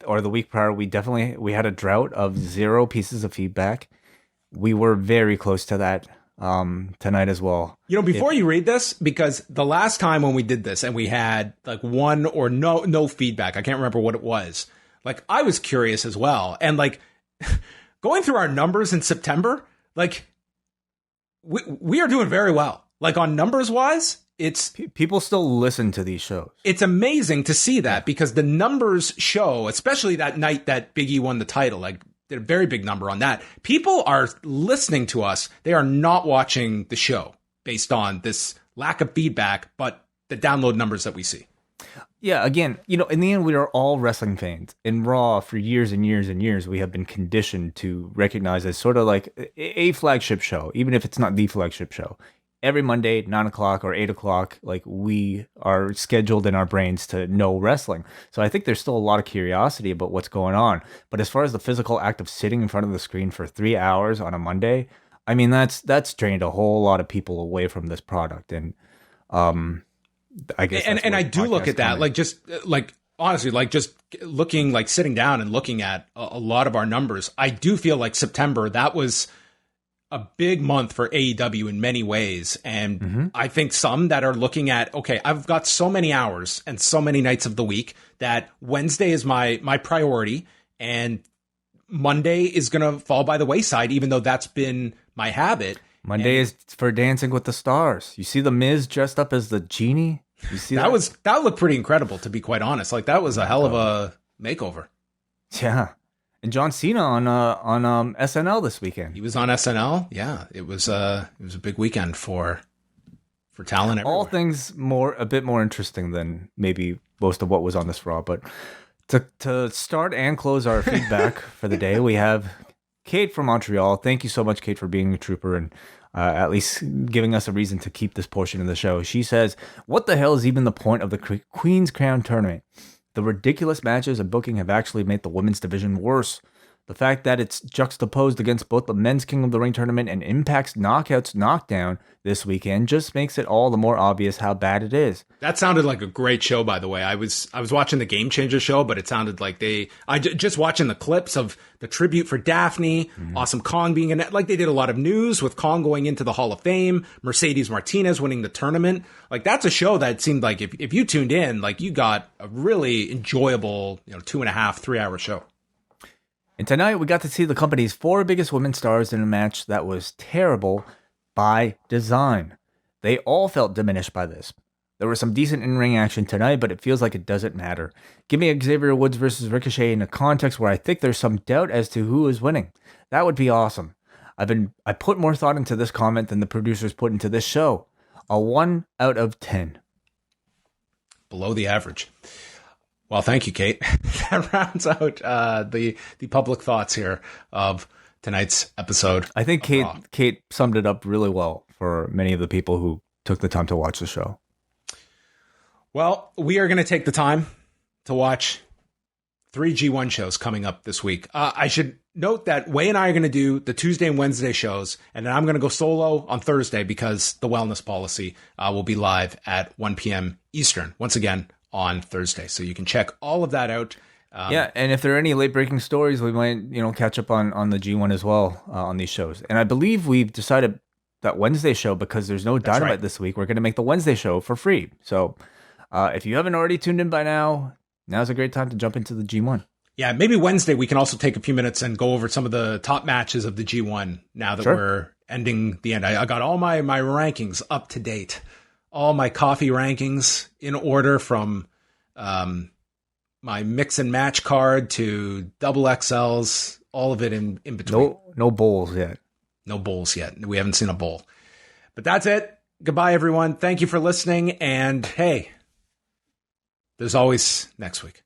or the week prior, we had a drought of 0 pieces of feedback. We were very close to that tonight as well. Before you read this, because the last time when we did this and we had like one or no feedback, I can't remember what it was. Like, I was curious as well. And like going through our numbers in September, like we are doing very well. Like, on numbers wise, it's people still listen to these shows. It's amazing to see that, because the numbers show, especially that night that Big E won the title, like, did a very big number on that. People are listening to us. They are not watching the show based on this lack of feedback, but the download numbers that we see. Yeah, again, in the end, we are all wrestling fans. In Raw, for years and years and years, we have been conditioned to recognize as sort of like a flagship show, even if it's not the flagship show. Every Monday, 9 o'clock or 8 o'clock, like, we are scheduled in our brains to know wrestling. So I think there's still a lot of curiosity about what's going on. But as far as the physical act of sitting in front of the screen for 3 hours on a Monday, I mean, that's drained a whole lot of people away from this product. And I guess, and I do look at that, like, just like, honestly, like, just looking, like, sitting down and looking at a lot of our numbers, I do feel like September, that was a big month for AEW in many ways. And I think some that are looking at, okay, I've got so many hours and so many nights of the week that Wednesday is my priority, and Monday is going to fall by the wayside, even though that's been my habit. Monday is for Dancing with the Stars. You see the Miz dressed up as the genie? You see that? That looked pretty incredible, to be quite honest. Like, that was a hell of a makeover. Yeah. And John Cena on SNL this weekend. He was on SNL. Yeah, it was a big weekend for talent everywhere. All things a bit more interesting than maybe most of what was on this Raw. But to start and close our feedback for the day, we have Kate from Montreal. Thank you so much, Kate, for being a trooper and at least giving us a reason to keep this portion of the show. She says, "What the hell is even the point of the Queen's Crown tournament? The ridiculous matches and booking have actually made the women's division worse. The fact that it's juxtaposed against both the men's King of the Ring tournament and Impact's Knockouts Knockdown this weekend just makes it all the more obvious how bad it is." That sounded like a great show, by the way. I was watching the Game Changer show, but it sounded like just watching the clips of the tribute for Daphne, Awesome Kong being in it. Like, they did a lot of news with Kong going into the Hall of Fame, Mercedes Martinez winning the tournament. Like, that's a show that seemed like if you tuned in, like, you got a really enjoyable, 2.5, 3 hour show. And tonight we got to see the company's 4 biggest women stars in a match that was terrible by design. They all felt diminished by this. There was some decent in-ring action tonight, but it feels like it doesn't matter. Give me Xavier Woods versus Ricochet in a context where I think there's some doubt as to who is winning. That would be awesome. I put more thought into this comment than the producers put into this show. A 1 out of 10. Below the average. Well, thank you, Kate. That rounds out the public thoughts here of tonight's episode. I think Kate summed it up really well for many of the people who took the time to watch the show. Well, we are going to take the time to watch 3 G1 shows coming up this week. I should note that Wai and I are going to do the Tuesday and Wednesday shows, and then I'm going to go solo on Thursday because the Wellness Policy will be live at 1 p.m. Eastern. Once again, on Thursday. So you can check all of that out. Yeah, and if there are any late-breaking stories, we might, catch up on the G1 as well on these shows. And I believe we've decided that Wednesday show, because there's no Dynamite this week, we're going to make the Wednesday show for free. So if you haven't already tuned in by now, now's a great time to jump into the G1. Yeah, maybe Wednesday we can also take a few minutes and go over some of the top matches of the G1 now that we're ending the end. I got all my rankings up to date. All my coffee rankings in order from my mix and match card to double XLs, all of it in between. No bowls yet. No bowls yet. We haven't seen a bowl. But that's it. Goodbye, everyone. Thank you for listening. And hey, there's always next week.